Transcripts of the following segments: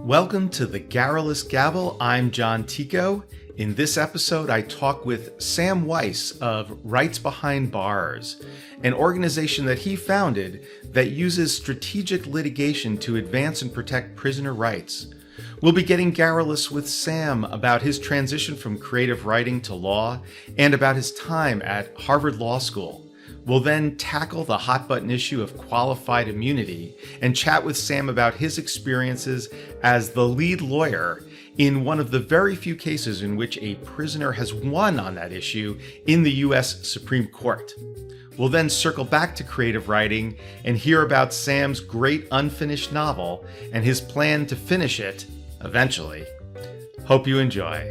Welcome to the Garrulous Gavel. I'm John Tico. In this episode, I talk with Sam Weiss of Rights Behind Bars, an organization that he founded that uses strategic litigation to advance and protect prisoner rights. We'll be getting garrulous with Sam about his transition from creative writing to law and about his time at Harvard Law School. We'll then tackle the hot-button issue of qualified immunity and chat with Sam about his experiences as the lead lawyer in one of the very few cases in which a prisoner has won on that issue in the U.S. Supreme Court. We'll then circle back to creative writing and hear about Sam's great unfinished novel and his plan to finish it eventually. Hope you enjoy.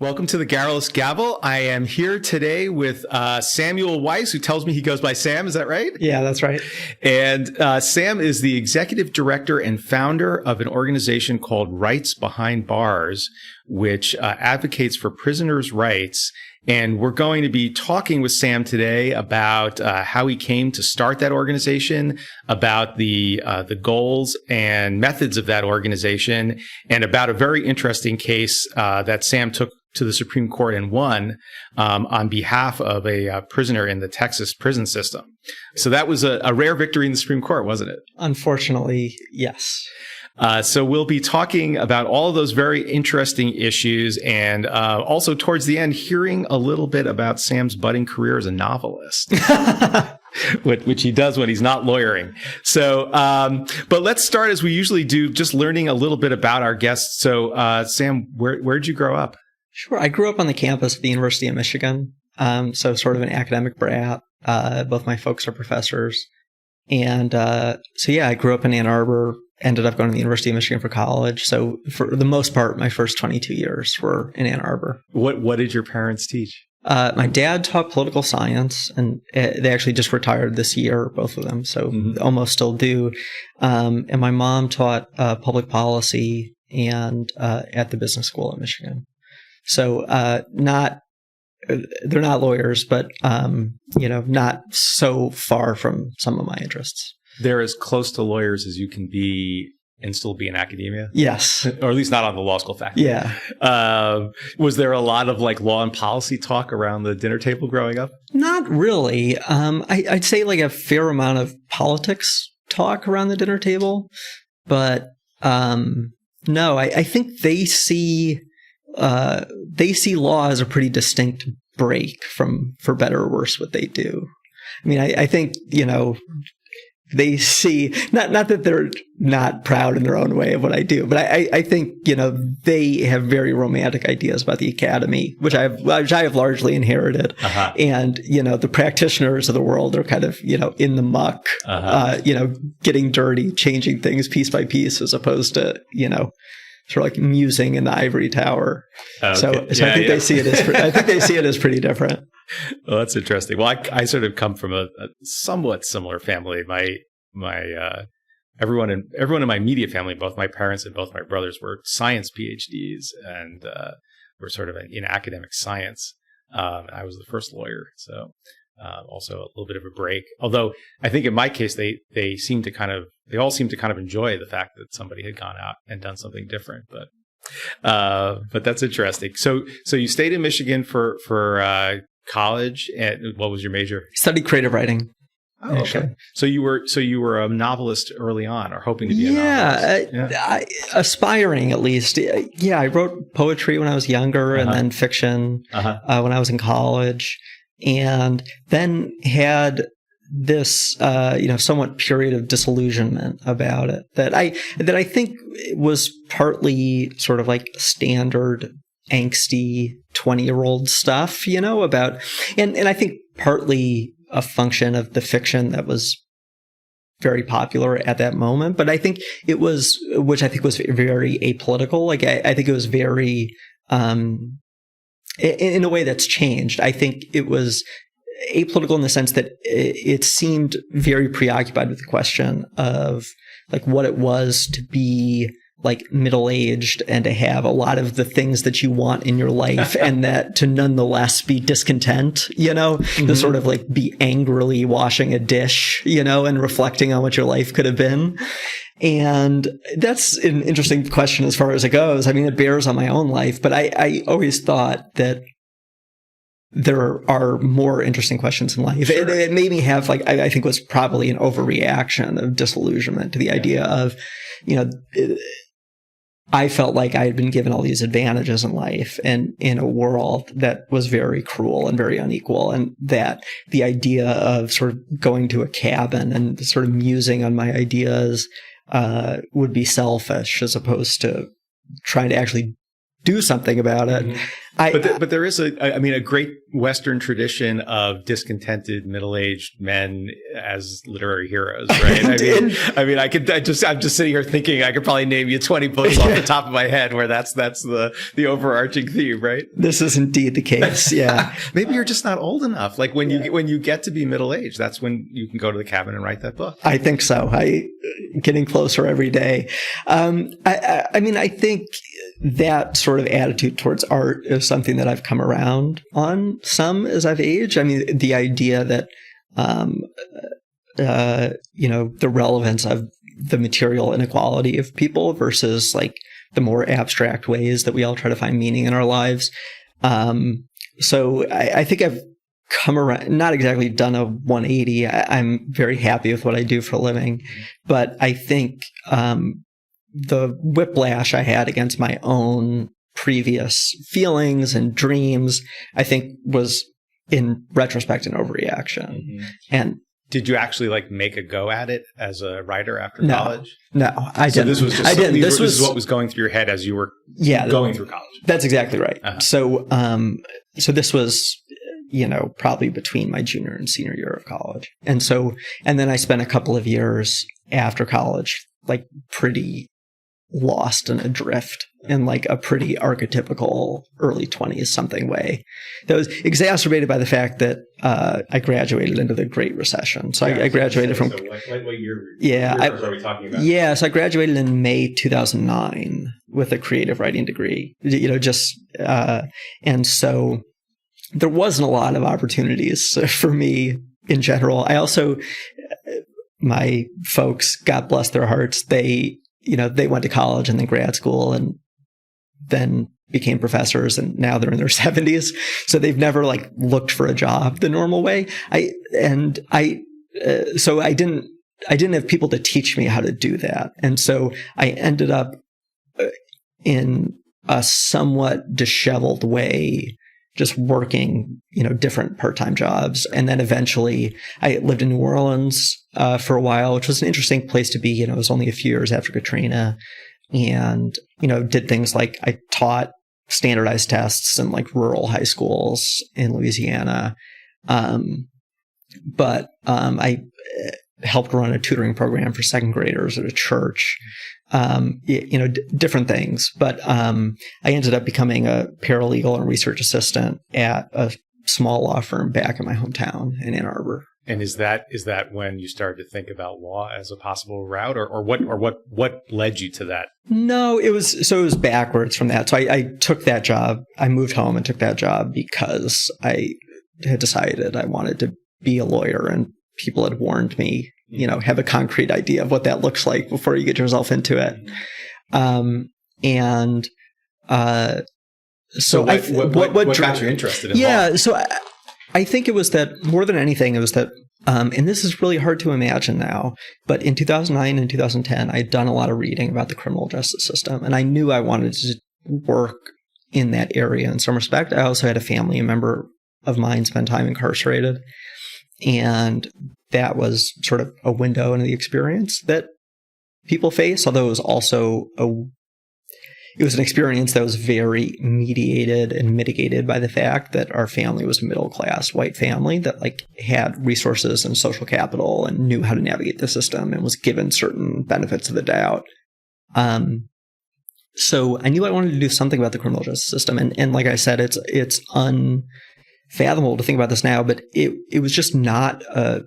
Welcome to the Garrulous Gavel. I am here today with Samuel Weiss, who tells me he goes by Sam. Is that right? Yeah, that's right. And Sam is the executive director and founder of an organization called Rights Behind Bars, which advocates for prisoners' rights. And we're going to be talking with Sam today about how he came to start that organization, about the goals and methods of that organization, and about a very interesting case that Sam took to the Supreme Court and won on behalf of a prisoner in the Texas prison system. So that was a rare victory in the Supreme Court, wasn't it? Unfortunately, yes. So we'll be talking about all of those very interesting issues and also towards the end, hearing a little bit about Sam's budding career as a novelist. Which he does when he's not lawyering. So, but let's start as we usually do, just learning a little bit about our guests. So, Sam, where did you grow up? Sure. I grew up on the campus of the University of Michigan. So sort of an academic brat. Both my folks are professors. And I grew up in Ann Arbor, ended up going to the University of Michigan for college. So for the most part, my first 22 years were in Ann Arbor. What did your parents teach? My dad taught political science, and they actually just retired this year, both of them, so almost still do. And my mom taught public policy and at the business school at Michigan. So they're not lawyers, but not so far from some of my interests. They're as close to lawyers as you can be and still be in academia? Yes. Or at least not on the law school faculty. Yeah. Was there a lot of law and policy talk around the dinner table growing up? Not really. I'd say a fair amount of politics talk around the dinner table. But no, I think they see law as a pretty distinct break from, for better or worse, what they do. I mean, I think, they see, not that they're not proud in their own way of what I do, but I think, they have very romantic ideas about the academy, which I have largely inherited. Uh-huh. And, the practitioners of the world are kind of, in the muck, getting dirty, changing things piece by piece, as opposed to, sort of musing in the ivory tower. Okay. So I think they see it as pretty different. Well, that's interesting. Well, I sort of come from a somewhat similar family. Everyone in my immediate family, both my parents and both my brothers, were science PhDs and were sort of in academic science. I was the first lawyer, so also a little bit of a break. Although I think in my case, they all seem to kind of enjoy the fact that somebody had gone out and done something different. But that's interesting. So you stayed in Michigan for college, and what was your major? Studied creative writing. Oh, okay. So you were a novelist early on, or hoping to be a novelist? Aspiring at least. Yeah, I wrote poetry when I was younger, and then fiction when I was in college, and then had this somewhat period of disillusionment about it that I think was partly sort of standard angsty 20-year-old stuff, about, and I think partly a function of the fiction that was very popular at that moment. But I think it was, which I think was very apolitical. I think it was very, in a way that's changed. I think it was apolitical in the sense that it seemed very preoccupied with the question of what it was to be like middle-aged and to have a lot of the things that you want in your life and that to nonetheless be discontent, to sort of like be angrily washing a dish, and reflecting on what your life could have been. And that's an interesting question as far as it goes. I mean, it bears on my own life, but I always thought that there are more interesting questions in life. Sure. It made me have I think was probably an overreaction of disillusionment to the idea of, I felt like I had been given all these advantages in life and in a world that was very cruel and very unequal. And that the idea of sort of going to a cabin and sort of musing on my ideas would be selfish as opposed to trying to actually do something about it. Mm-hmm. But there is a great Western tradition of discontented middle-aged men as literary heroes, right? I'm just sitting here thinking I could probably name you 20 books off the top of my head where that's the overarching theme, right? This is indeed the case. Yeah. Maybe you're just not old enough. Like when you get to be middle-aged, that's when you can go to the cabin and write that book. I think so. Getting closer every day. I think that sort of attitude towards art is something that I've come around on some as I've aged. I mean, the idea that, the relevance of the material inequality of people versus like the more abstract ways that we all try to find meaning in our lives. So I think I've come around, not exactly done a 180. I'm very happy with what I do for a living, but I think, the whiplash I had against my own previous feelings and dreams, I think was in retrospect an overreaction. Mm-hmm. And did you actually make a go at it as a writer after college? No, I didn't. This was just this is what was going through your head as you were going through college. That's exactly right. Uh-huh. So this was, probably between my junior and senior year of college. And then I spent a couple of years after college, pretty lost and adrift in a pretty archetypical early 20s something way that was exacerbated by the fact that I graduated into the Great Recession. So I graduated from... what year are we talking about? Yeah, so I graduated in May 2009 with a creative writing degree, and so there wasn't a lot of opportunities for me in general. I also, my folks, God bless their hearts, they went to college and then grad school and then became professors, and now they're in their 70s. So they've never looked for a job the normal way. So I didn't have people to teach me how to do that. And so I ended up in a somewhat disheveled way, just working, different part-time jobs. And then eventually I lived in New Orleans for a while, which was an interesting place to be. It was only a few years after Katrina, and, did things like I taught standardized tests in rural high schools in Louisiana. But I helped run a tutoring program for second graders at a church. Different things. But I ended up becoming a paralegal and research assistant at a small law firm back in my hometown in Ann Arbor. And is that when you started to think about law as a possible route, or what led you to that? No, it was backwards from that. So I took that job. I moved home and took that job because I had decided I wanted to be a lawyer, and people had warned me, have a concrete idea of what that looks like before you get yourself into it. So what got you interested in law? Yeah, so I think it was that, more than anything, it was that, and this is really hard to imagine now, but in 2009 and 2010, I had done a lot of reading about the criminal justice system, and I knew I wanted to work in that area in some respect. I also had a family member of mine spend time incarcerated, and that was sort of a window into the experience that people face, although it was also it was an experience that was very mediated and mitigated by the fact that our family was a middle-class white family that had resources and social capital and knew how to navigate the system and was given certain benefits of the doubt. So I knew I wanted to do something about the criminal justice system. And like I said, it's unfathomable to think about this now, but it was just not a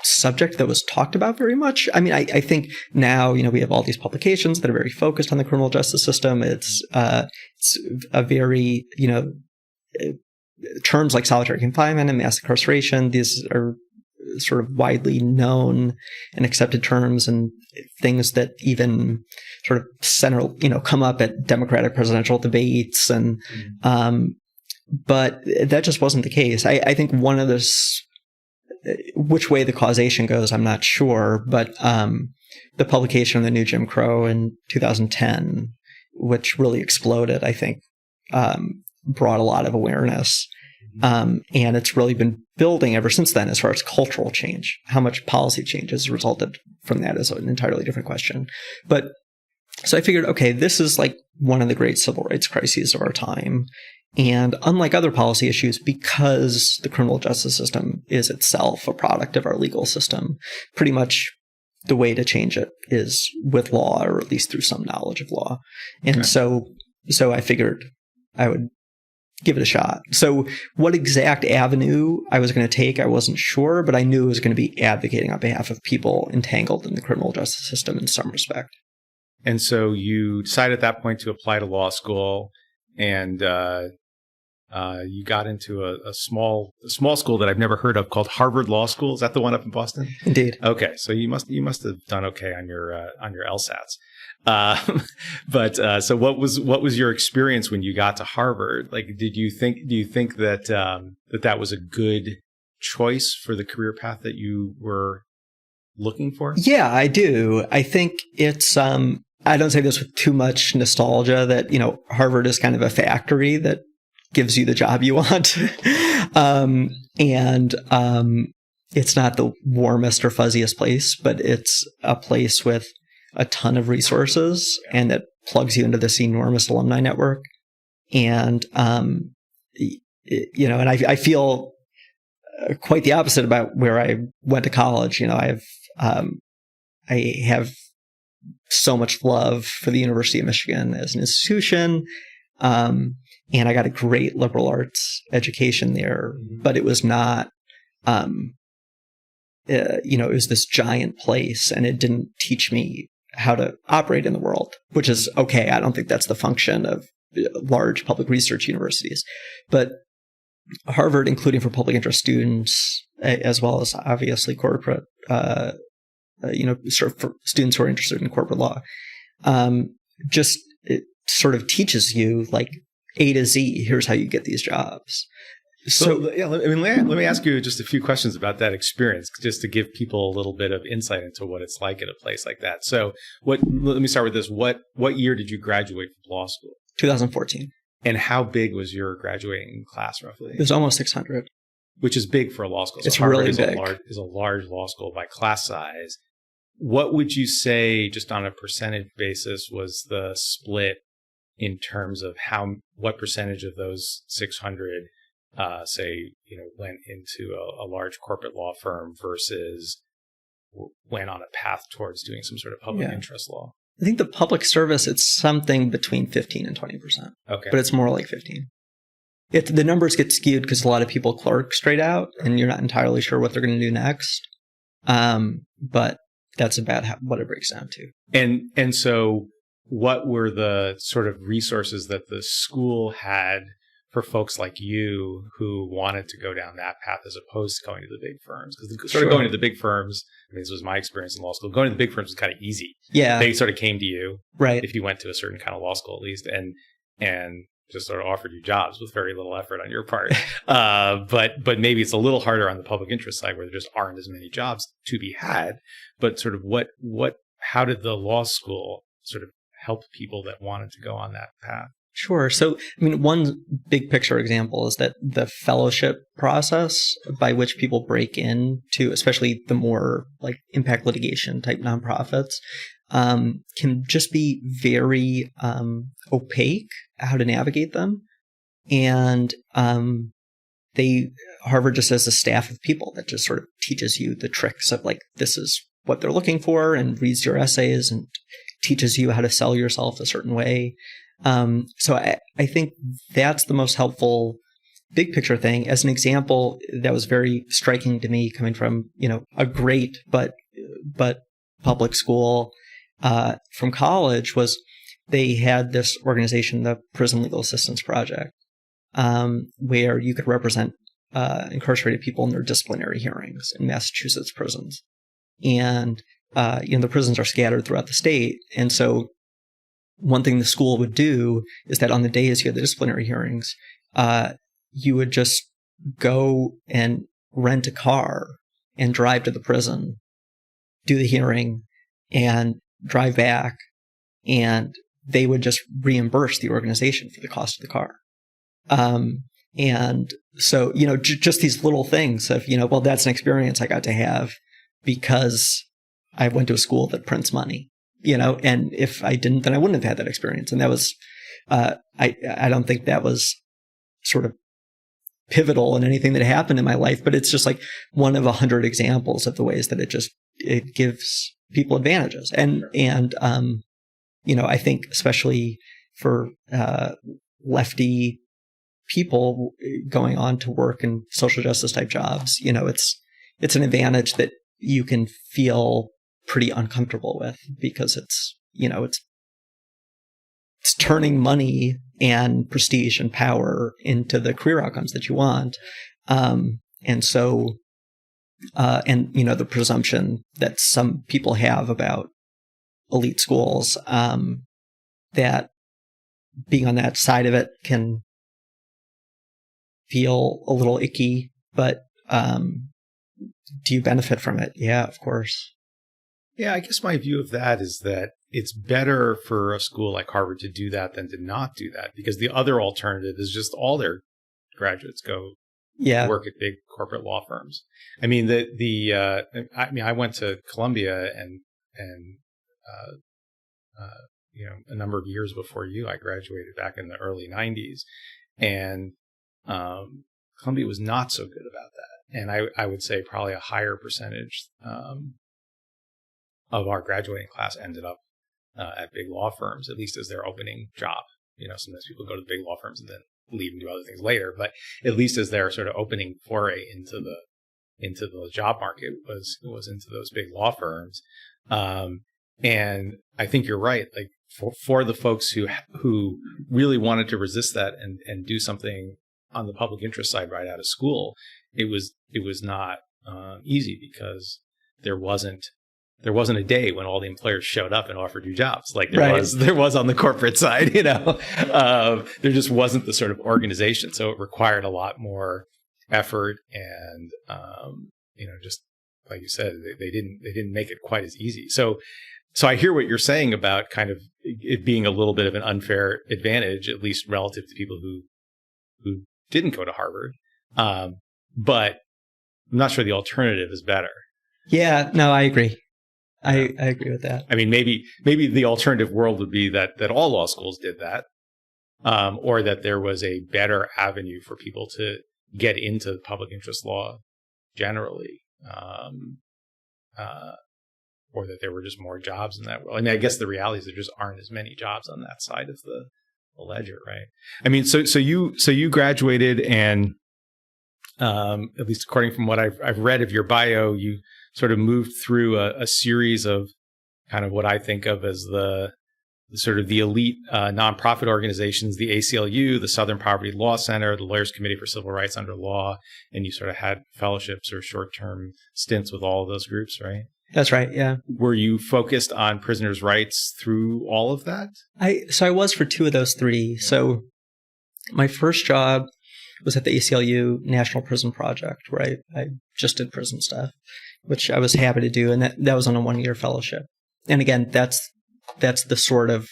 subject that was talked about very much. I mean, I think now, we have all these publications that are very focused on the criminal justice system. It's a very, terms like solitary confinement and mass incarceration, these are sort of widely known and accepted terms, and things that even sort of come up at Democratic presidential debates. And, but that just wasn't the case. I think one of this, which way the causation goes, I'm not sure, but the publication of the new Jim Crow in 2010, which really exploded, I think, brought a lot of awareness. And it's really been building ever since then as far as cultural change. How much policy change has resulted from that is an entirely different question. But so I figured, okay, this is like one of the great civil rights crises of our time. And unlike other policy issues, because the criminal justice system is itself a product of our legal system, pretty much the way to change it is with law, or at least through some knowledge of law. And so I figured I would give it a shot. So what exact avenue I was going to take, I wasn't sure, but I knew it was going to be advocating on behalf of people entangled in the criminal justice system in some respect. And so you decided at that point to apply to law school, and you got into a small school that I've never heard of called Harvard Law School. Is that the one up in Boston? Indeed. Okay, so you must have done okay on your LSATs. But so what was your experience when you got to Harvard? Like, do you think that that was a good choice for the career path that you were looking for? Yeah, I do. I think it's I don't say this with too much nostalgia that, Harvard is kind of a factory that gives you the job you want. And it's not the warmest or fuzziest place, but it's a place with a ton of resources, and it plugs you into this enormous alumni network. And, and I feel quite the opposite about where I went to college. I have so much love for the University of Michigan as an institution. And I got a great liberal arts education there, but it was not, it was this giant place, and it didn't teach me how to operate in the world, which is okay. I don't think that's the function of large public research universities, but Harvard, including for public interest students, as well as obviously corporate, sort of for students who are interested in corporate law, just it sort of teaches you like A to Z. Here's how you get these jobs. So yeah, let me ask you just a few questions about that experience, just to give people a little bit of insight into what it's like at a place like that. So let me start with this. What year did you graduate from law school? 2014. And how big was your graduating class roughly? It was almost 600. Which is big for a law school. So it's Harvard really big. is a large law school by class size. What would you say, just on a percentage basis, was the split in terms of what percentage of those 600 went into a large corporate law firm versus went on a path towards doing some sort of public interest law? I think the public service, it's something between 15 and 20%. Okay. But it's more like 15. The numbers get skewed because a lot of people clerk straight out, and you're not entirely sure what they're going to do next. But that's about what it breaks down to. And so what were the sort of resources that the school had for folks like you who wanted to go down that path as opposed to going to the big firms? Because going to the big firms, this was my experience in law school, going to the big firms was kind of easy. Yeah. They sort of came to you, right, if you went to a certain kind of law school at least, and just sort of offered you jobs with very little effort on your part. But maybe it's a little harder on the public interest side where there just aren't as many jobs to be had. But sort of how did the law school sort of help people that wanted to go on that path? Sure. So, one big picture example is that the fellowship process by which people break into, especially the more like impact litigation type nonprofits, can just be very opaque how to navigate them. And Harvard just has a staff of people that just sort of teaches you the tricks of like, this is what they're looking for, and reads your essays and teaches you how to sell yourself a certain way. So I think that's the most helpful big picture thing, as an example that was very striking to me coming from, a great but public school from college, was they had this organization, the Prison Legal Assistance Project, where you could represent incarcerated people in their disciplinary hearings in Massachusetts prisons. And, the prisons are scattered throughout the state. And so one thing the school would do is that on the days you had the disciplinary hearings, you would just go and rent a car and drive to the prison, do the hearing, and drive back. And they would just reimburse the organization for the cost of the car. And so, just these little things of, well, that's an experience I got to have because I went to a school that prints money, and if I didn't, then I wouldn't have had that experience. And that was, I don't think that was sort of pivotal in anything that happened in my life, but it's just like one of 100 examples of the ways that it gives people advantages. And I think especially for lefty people going on to work in social justice type jobs, it's an advantage that you can feel pretty uncomfortable with, because it's turning money and prestige and power into the career outcomes that you want. And so, the presumption that some people have about elite schools, that being on that side of it can feel a little icky, but do you benefit from it? Yeah, of course. Yeah, I guess my view of that is that it's better for a school like Harvard to do that than to not do that, because the other alternative is just all their graduates go work at big corporate law firms. I mean, I went to Columbia and a number of years before you. I graduated back in the early 90s, and Columbia was not so good about that. And I would say probably a higher percentage of our graduating class ended up at big law firms, at least as their opening job. Sometimes people go to big law firms and then leave and do other things later, but at least as their sort of opening foray into the job market was into those big law firms. And I think you're right. Like for the folks who really wanted to resist that and do something on the public interest side right out of school, it was not easy, because there wasn't a day when all the employers showed up and offered you jobs like there was on the corporate side. There just wasn't the sort of organization, so it required a lot more effort, and just like you said, they didn't make it quite as easy. So I hear what you're saying about kind of it being a little bit of an unfair advantage, at least relative to people who didn't go to Harvard. But I'm not sure the alternative is better. Yeah, no, I agree. I agree with that. I mean, maybe the alternative world would be that all law schools did that, or that there was a better avenue for people to get into public interest law generally, or that there were just more jobs in that world. I mean, I guess the reality is there just aren't as many jobs on that side of the ledger, right? I mean, so you graduated, and at least according from what I've read of your bio, you sort of moved through a series of kind of what I think of as the sort of the elite nonprofit organizations, the ACLU, the Southern Poverty Law Center, the Lawyers Committee for Civil Rights Under Law, and you sort of had fellowships or short-term stints with all of those groups, right? That's right, yeah. Were you focused on prisoners' rights through all of that? So I was for two of those three. So my first job was at the ACLU National Prison Project, where I just did prison stuff, which I was happy to do, and that was on a 1-year fellowship. And again, that's the sort of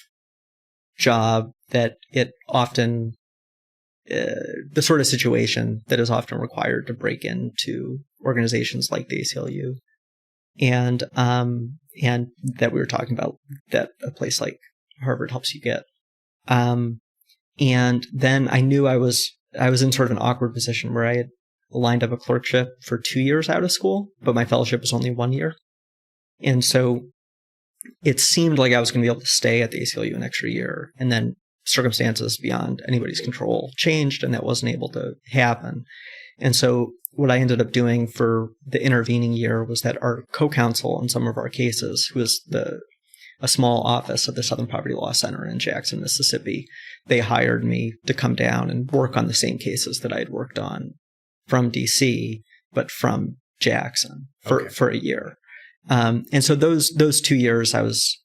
job that it often, the sort of situation that is often required to break into organizations like the ACLU, and that we were talking about, that a place like Harvard helps you get. And then I knew I was in sort of an awkward position where I had lined up a clerkship for 2 years out of school, but my fellowship was only 1 year. And so it seemed like I was going to be able to stay at the ACLU an extra year and then circumstances beyond anybody's control changed, and that wasn't able to happen. And so what I ended up doing for the intervening year was that our co-counsel in some of our cases, who was a small office at the Southern Poverty Law Center in Jackson, Mississippi, they hired me to come down and work on the same cases that I had worked on from DC, but from Jackson for a year. And so those 2 years I was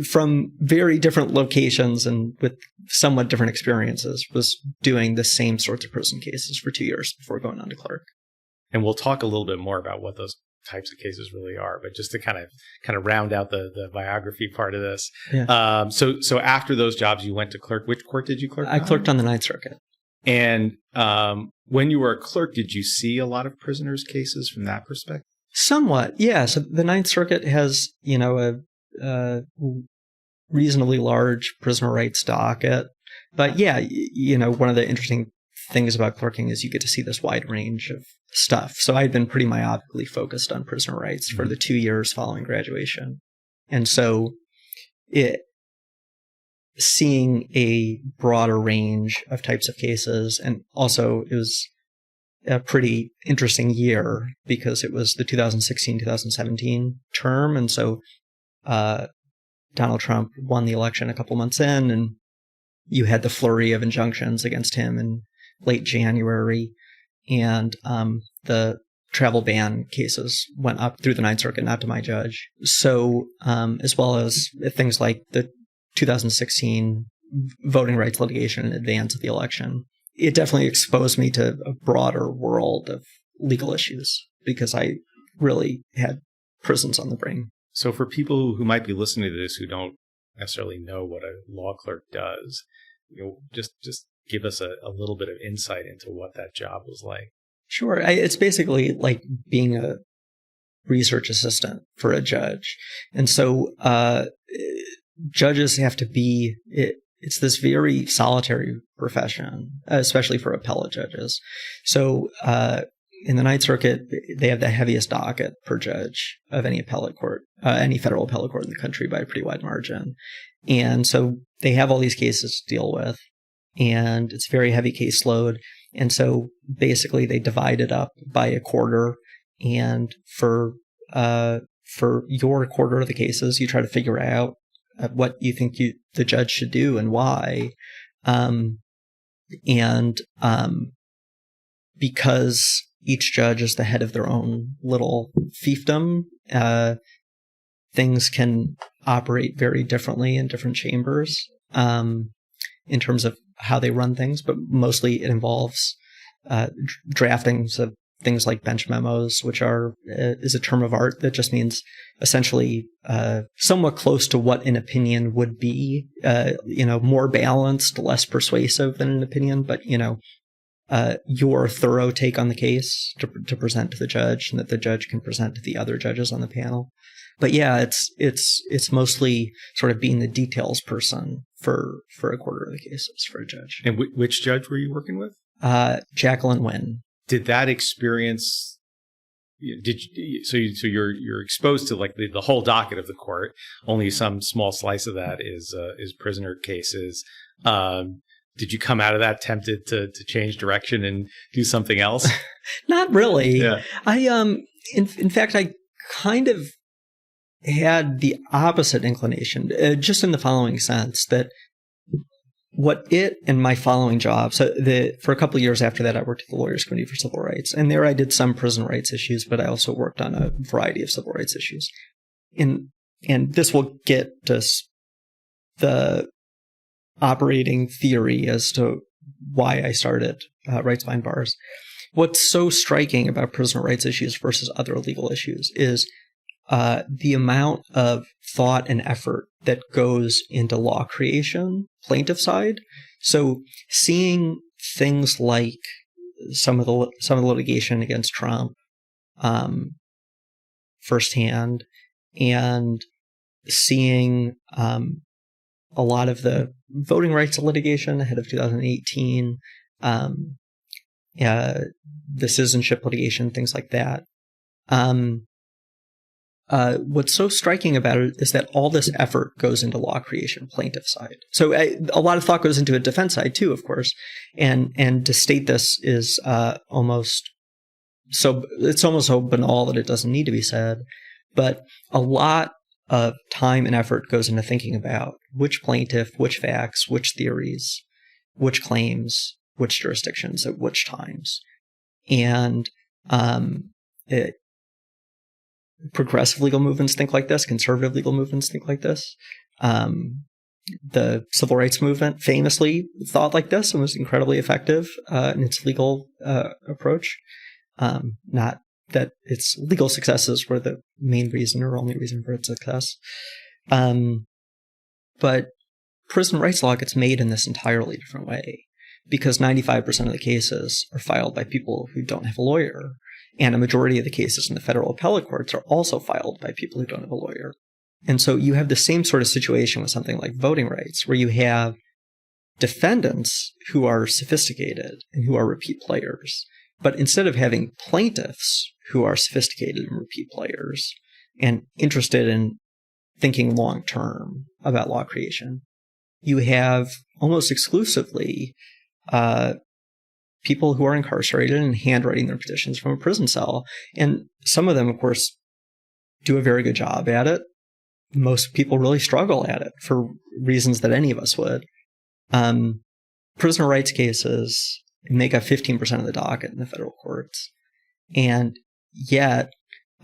from very different locations and with somewhat different experiences, was doing the same sorts of prison cases for 2 years before going on to clerk. And we'll talk a little bit more about what those types of cases really are, but just to kind of round out the biography part of this. Yeah. So after those jobs, you went to clerk. Which court did you clerk on? I clerked on the Ninth Circuit. And when you were a clerk, did you see a lot of prisoners' cases from that perspective? Somewhat, yeah. So the Ninth Circuit has, a reasonably large prisoner rights docket. But yeah, one of the interesting things about clerking is you get to see this wide range of stuff. So I'd been pretty myopically focused on prisoner rights for the 2 years following graduation. And so seeing a broader range of types of cases, and also it was a pretty interesting year because it was the 2016-2017 term. And so Donald Trump won the election a couple months in, and you had the flurry of injunctions against him in late January, and the travel ban cases went up through the Ninth Circuit, not to my judge. So as well as things like the 2016 voting rights litigation in advance of the election, it definitely exposed me to a broader world of legal issues because I really had prisons on the brain. So for people who might be listening to this who don't necessarily know what a law clerk does, just give us a little bit of insight into what that job was like. Sure. It's basically like being a research assistant for a judge. And so judges have to be, it's this very solitary profession, especially for appellate judges. So in the Ninth Circuit, they have the heaviest docket per judge of any appellate court, any federal appellate court in the country by a pretty wide margin. And so they have all these cases to deal with, and it's a very heavy caseload. And so basically they divide it up by a quarter, and for your quarter of the cases, you try to figure out what you think the judge should do and why. Because each judge is the head of their own little fiefdom, things can operate very differently in different chambers in terms of how they run things, but mostly it involves draftings of things like bench memos, which is a term of art that just means essentially somewhat close to what an opinion would be, more balanced, less persuasive than an opinion, but your thorough take on the case to present to the judge, and that the judge can present to the other judges on the panel. But yeah, it's mostly sort of being the details person for a quarter of the cases for a judge. And which judge were you working with? Jacqueline Wynn. Did that experience? So you're exposed to like the whole docket of the court. Only some small slice of that is prisoner cases. Did you come out of that tempted to change direction and do something else? Not really. Yeah. In fact, I kind of had the opposite inclination, just in the following sense, that what it and my following job, for a couple of years after that, I worked at the Lawyers Committee for Civil Rights, and there I did some prison rights issues, but I also worked on a variety of civil rights issues. And this will get to the operating theory as to why I started Rights Behind Bars. What's so striking about prisoner rights issues versus other legal issues is the amount of thought and effort that goes into law creation, plaintiff side. So seeing things like some of the litigation against Trump firsthand, and seeing a lot of the voting rights litigation ahead of 2018, the citizenship litigation, things like that. what's so striking about it is that all this effort goes into law creation, plaintiff side. So a lot of thought goes into a defense side too, of course. And to state this is almost so banal that it doesn't need to be said. But a lot of time and effort goes into thinking about which plaintiff, which facts, which theories, which claims, which jurisdictions at which times. And progressive legal movements think like this. Conservative legal movements think like this. The civil rights movement famously thought like this and was incredibly effective in its legal approach. Not that its legal successes were the main reason or only reason for its success. But prison rights law gets made in this entirely different way, because 95% of the cases are filed by people who don't have a lawyer. And a majority of the cases in the federal appellate courts are also filed by people who don't have a lawyer. And so you have the same sort of situation with something like voting rights, where you have defendants who are sophisticated and who are repeat players. But instead of having plaintiffs who are sophisticated and repeat players and interested in thinking long term about law creation, you have almost exclusively people who are incarcerated and handwriting their petitions from a prison cell. And some of them, of course, do a very good job at it. Most people really struggle at it for reasons that any of us would. Prisoner rights cases make up 15% of the docket in the federal courts. And yet,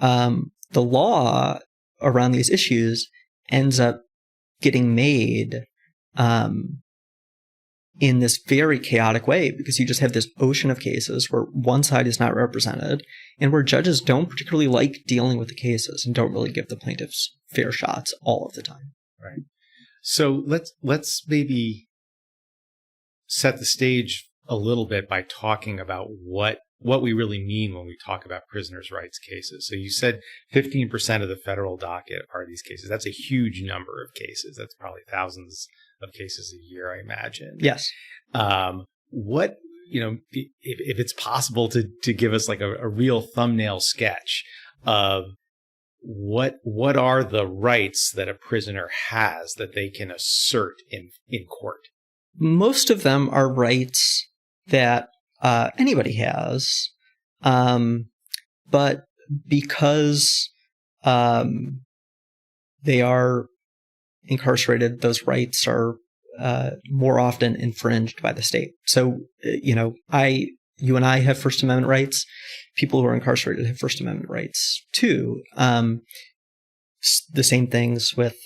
the law around these issues ends up getting made in this very chaotic way, because you just have this ocean of cases where one side is not represented and where judges don't particularly like dealing with the cases and don't really give the plaintiffs fair shots all of the time. Right. So let's maybe set the stage a little bit by talking about what we really mean when we talk about prisoners' rights cases. So you said 15% of the federal docket are these cases. That's a huge number of cases. That's probably thousands of cases a year, I imagine. Yes. What, if it's possible to give us like a real thumbnail sketch of what are the rights that a prisoner has that they can assert in court? Most of them are rights that anybody has, but because they are incarcerated, those rights are more often infringed by the state. So, you and I have First Amendment rights. People who are incarcerated have First Amendment rights too. The same things with,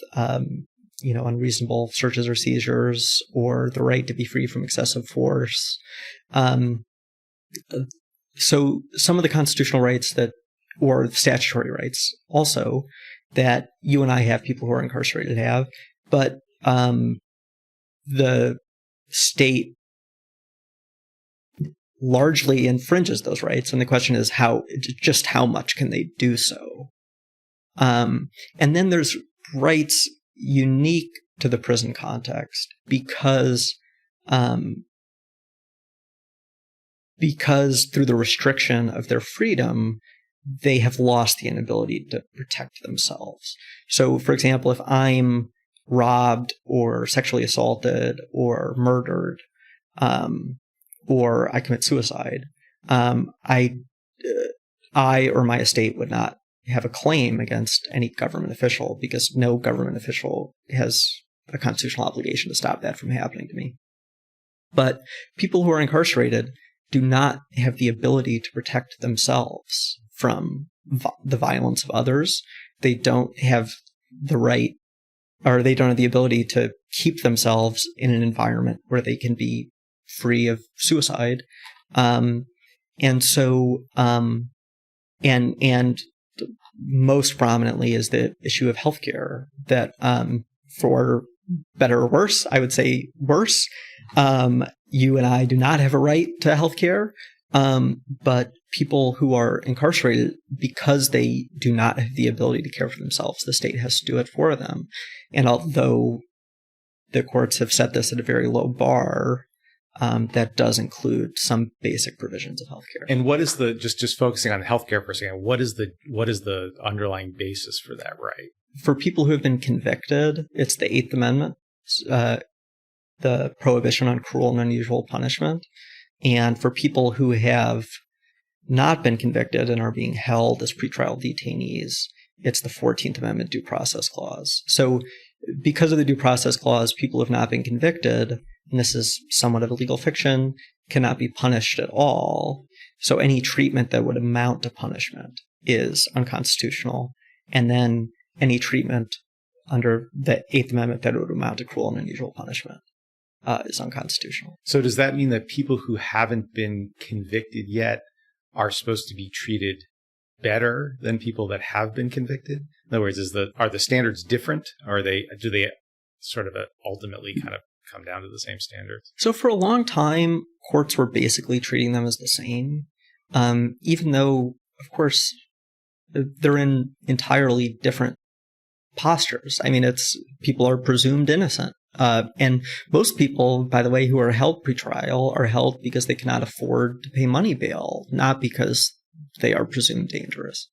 unreasonable searches or seizures, or the right to be free from excessive force. So some of the constitutional rights or statutory rights also that you and I have, people who are incarcerated have, but the state largely infringes those rights. And the question is how much can they do so? And then there's rights unique to the prison context because through the restriction of their freedom, they have lost the inability to protect themselves. So, for example, if I'm robbed or sexually assaulted or murdered, or I commit suicide, I or my estate would not have a claim against any government official, because no government official has a constitutional obligation to stop that from happening to me. But people who are incarcerated do not have the ability to protect themselves from the violence of others. They don't have the right, or they don't have the ability to keep themselves in an environment where they can be free of suicide. And most prominently is the issue of healthcare that, for better or worse, I would say worse, you and I do not have a right to healthcare, but people who are incarcerated, because they do not have the ability to care for themselves, the state has to do it for them. And although the courts have set this at a very low bar, that does include some basic provisions of healthcare. And what is the just focusing on healthcare for a second? What is the underlying basis for that right? For people who have been convicted, it's the Eighth Amendment, the prohibition on cruel and unusual punishment. And for people who have not been convicted and are being held as pretrial detainees, it's the 14th Amendment Due Process Clause. So because of the Due Process Clause, people who have not been convicted, and this is somewhat of a legal fiction, cannot be punished at all. So any treatment that would amount to punishment is unconstitutional. And then any treatment under the Eighth Amendment that would amount to cruel and unusual punishment is unconstitutional. So does that mean that people who haven't been convicted yet are supposed to be treated better than people that have been convicted? In other words, are the standards different? Or do they sort of ultimately kind of come down to the same standards? So for a long time, courts were basically treating them as the same, even though, of course, they're in entirely different postures. I mean, people are presumed innocent. And most people, by the way, who are held pretrial are held because they cannot afford to pay money bail, not because they are presumed dangerous.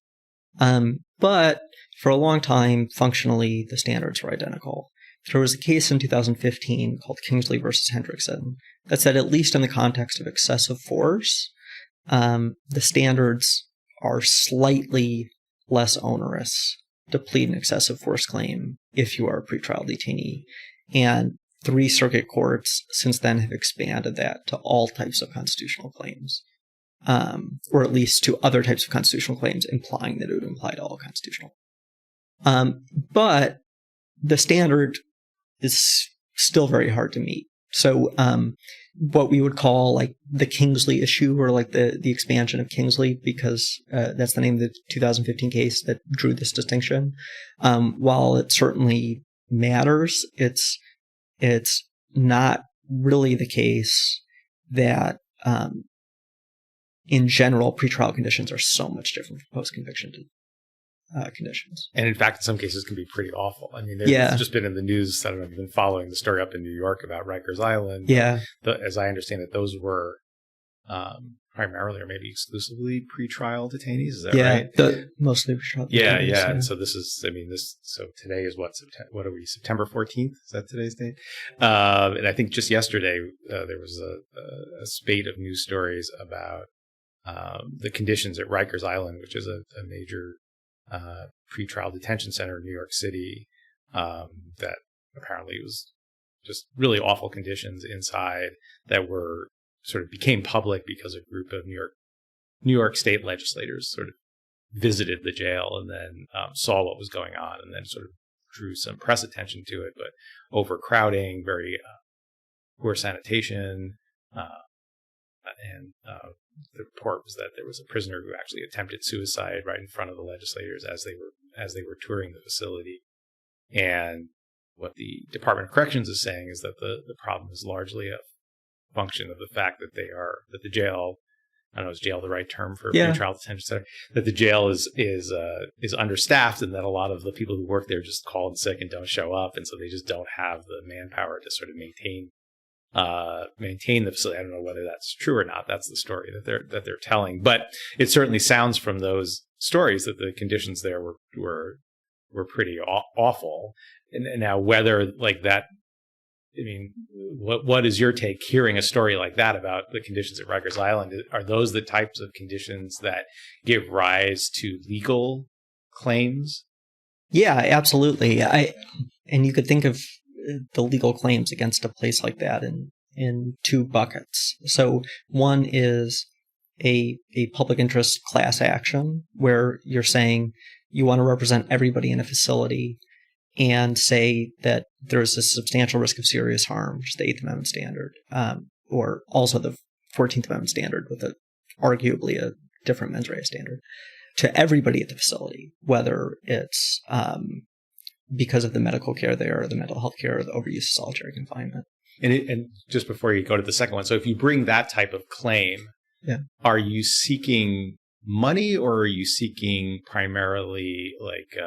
But for a long time, functionally, the standards were identical. There was a case in 2015 called Kingsley versus Hendrickson that said, at least in the context of excessive force, the standards are slightly less onerous to plead an excessive force claim if you are a pretrial detainee. And 3 circuit courts since then have expanded that to all types of constitutional claims, or at least to other types of constitutional claims, implying that it would apply to all constitutional. But the standard is still very hard to meet. So what we would call like the Kingsley issue, or like the expansion of Kingsley, because that's the name of the 2015 case that drew this distinction. While it certainly matters, it's not really the case that in general pretrial conditions are so much different from post-conviction conditions. And in fact, in some cases can be pretty awful. I mean, it's just been in the news. I don't know if you've been following the story up in New York about Rikers Island. Yeah. As I understand it, those were primarily or maybe exclusively pretrial detainees. Is that right? Mostly pretrial detainees. Yeah. And so so today is what are we, September 14th? Is that today's date? And I think just yesterday there was a spate of news stories about the conditions at Rikers Island, which is a major pretrial detention center in New York City, that apparently was just really awful conditions inside that were sort of became public because a group of New York state legislators sort of visited the jail and then saw what was going on and then sort of drew some press attention to it. But overcrowding, very poor sanitation, and the report was that there was a prisoner who actually attempted suicide right in front of the legislators as they were touring the facility. And what the Department of Corrections is saying is that the problem is largely a function of the fact that the jail, I don't know, is jail the right term for a pretrial detention center? That the jail is understaffed, and that a lot of the people who work there just call in sick and don't show up, and so they just don't have the manpower to sort of maintain the facility. I don't know whether that's true or not. That's the story that they're telling, but it certainly sounds from those stories that the conditions there were pretty awful. And now whether like that, I mean, what is your take hearing a story like that about the conditions at Rikers Island? Are those the types of conditions that give rise to legal claims? Yeah, absolutely. And you could think of the legal claims against a place like that in 2 buckets. So one is a public interest class action where you're saying you want to represent everybody in a facility and say that there's a substantial risk of serious harm, which is the 8th Amendment standard, or also the 14th Amendment standard with arguably a different mens rea standard, to everybody at the facility, whether it's because of the medical care there, or the mental health care, or the overuse of solitary confinement. And just before you go to the second one, so if you bring that type of claim, are you seeking money, or are you seeking primarily like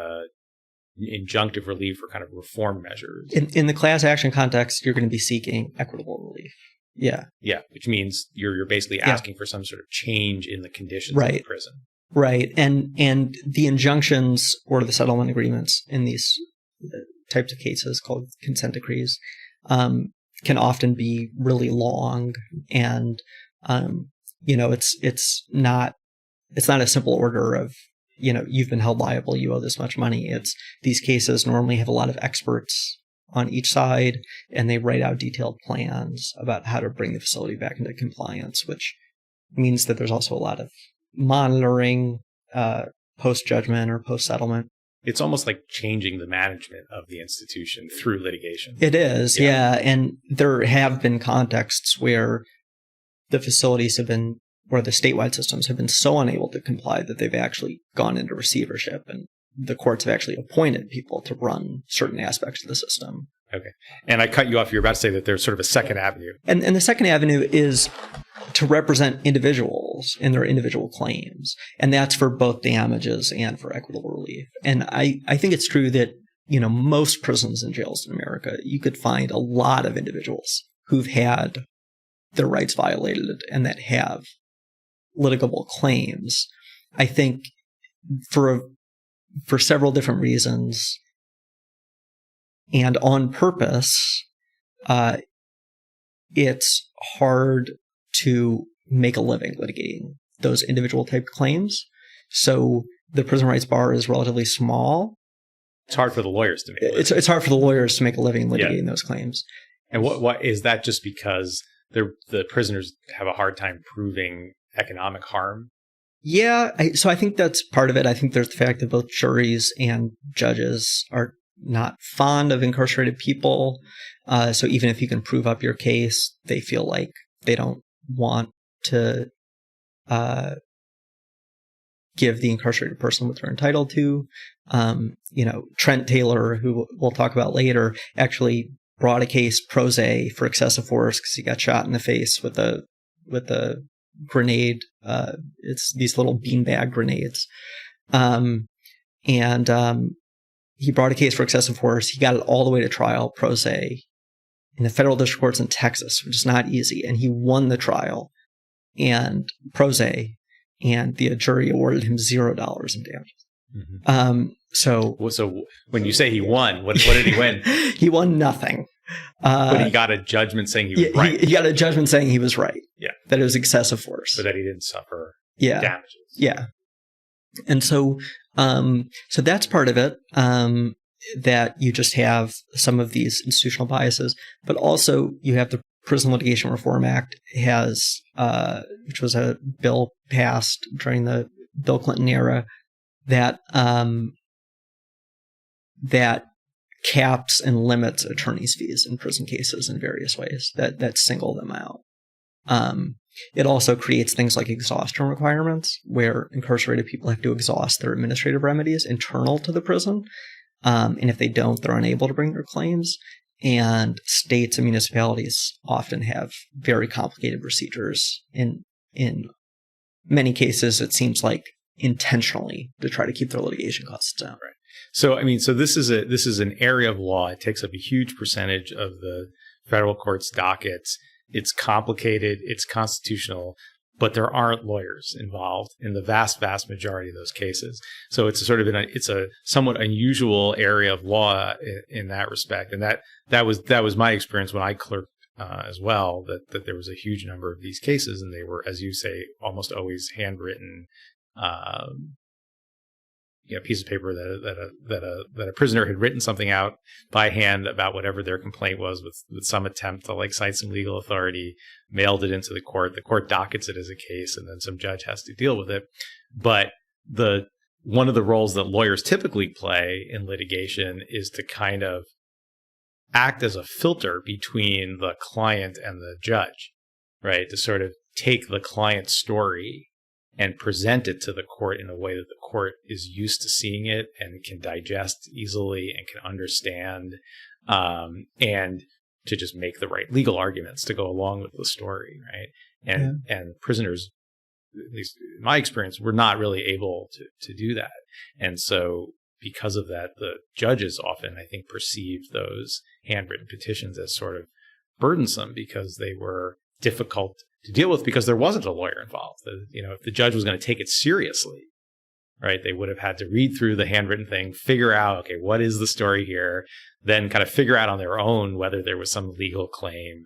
injunctive relief or kind of reform measures? In the class action context, you're going to be seeking equitable relief. Yeah. Yeah, which means you're basically asking for some sort of change in the conditions of the prison. Right. And the injunctions or the settlement agreements in these types of cases called consent decrees can often be really long, and it's not a simple order of, you've been held liable, you owe this much money. These cases normally have a lot of experts on each side, and they write out detailed plans about how to bring the facility back into compliance, which means that there's also a lot of monitoring post-judgment or post-settlement. It's almost like changing the management of the institution through litigation. It is, yeah. And there have been contexts where the facilities where the statewide systems have been so unable to comply that they've actually gone into receivership, and the courts have actually appointed people to run certain aspects of the system. Okay. And I cut you off. You're about to say that there's sort of a second avenue. And the second avenue is to represent individuals in their individual claims. And that's for both damages and for equitable relief. And I think it's true that, most prisons and jails in America, you could find a lot of individuals who've had their rights violated and that have litigable claims. I think for several different reasons and on purpose, it's hard to make a living litigating those individual type claims. So the prison rights bar is relatively small. It's hard for the lawyers to make a living. It's hard for the lawyers to make a living litigating those claims. And what is that, just because the prisoners have a hard time proving economic harm? Yeah, so I think that's part of it. I think there's the fact that both juries and judges are not fond of incarcerated people. So even if you can prove up your case, they feel like they don't want to give the incarcerated person what they're entitled to. Trent Taylor, who we'll talk about later, actually brought a case pro se for excessive force because he got shot in the face with a grenade. It's these little beanbag grenades. He brought a case for excessive force. He got it all the way to trial pro se in the federal district courts in Texas, which is not easy. And he won the trial and pro se, and the jury awarded him $0 in damages. Mm-hmm. So when you say he won, what did he win? He won nothing. But he got a judgment saying he was right. He got a judgment saying he was right. Yeah. That it was excessive force. But that he didn't suffer damages. Yeah. And so that's part of it, that you just have some of these institutional biases, but also you have the Prison Litigation Reform Act which was a bill passed during the Bill Clinton era that caps and limits attorney's fees in prison cases in various ways that single them out. It also creates things like exhaustion requirements, where incarcerated people have to exhaust their administrative remedies internal to the prison. And if they don't, they're unable to bring their claims. And states and municipalities often have very complicated procedures. In many cases, it seems like intentionally to try to keep their litigation costs down. Right. So, this is an area of law. It takes up a huge percentage of the federal court's dockets. It's complicated. It's constitutional, but there aren't lawyers involved in the vast, vast majority of those cases. So it's it's a somewhat unusual area of law in that respect. And that was my experience when I clerked as well. That there was a huge number of these cases, and they were, as you say, almost always handwritten. Piece of paper that a prisoner had written something out by hand about whatever their complaint was, with some attempt to cite some legal authority, mailed it into the court dockets it as a case, and then some judge has to deal with it. But one of the roles that lawyers typically play in litigation is to kind of act as a filter between the client and the judge, right? To sort of take the client's story and present it to the court in a way that the court is used to seeing it and can digest easily and can understand, and to just make the right legal arguments to go along with the story, right? And prisoners, at least in my experience, were not really able to do that. And so because of that, the judges often, I think, perceived those handwritten petitions as sort of burdensome because they were difficult to deal with because there wasn't a lawyer involved. If the judge was going to take it seriously, right, they would have had to read through the handwritten thing, figure out, okay, what is the story here, then kind of figure out on their own whether there was some legal claim,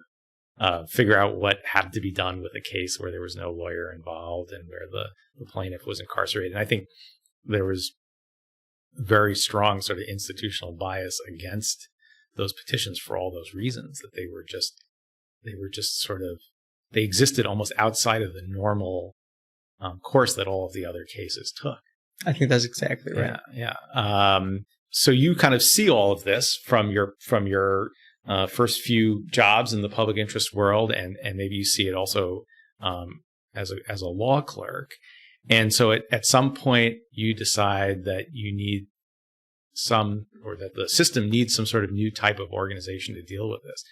figure out what had to be done with a case where there was no lawyer involved and where the plaintiff was incarcerated. And I think there was very strong sort of institutional bias against those petitions for all those reasons, that they were just sort of, they existed almost outside of the normal course that all of the other cases took. I think that's exactly right. Yeah. So you kind of see all of this from your first few jobs in the public interest world, and maybe you see it also as a law clerk. And so at some point you decide that you need or that the system needs some sort of new type of organization to deal with this.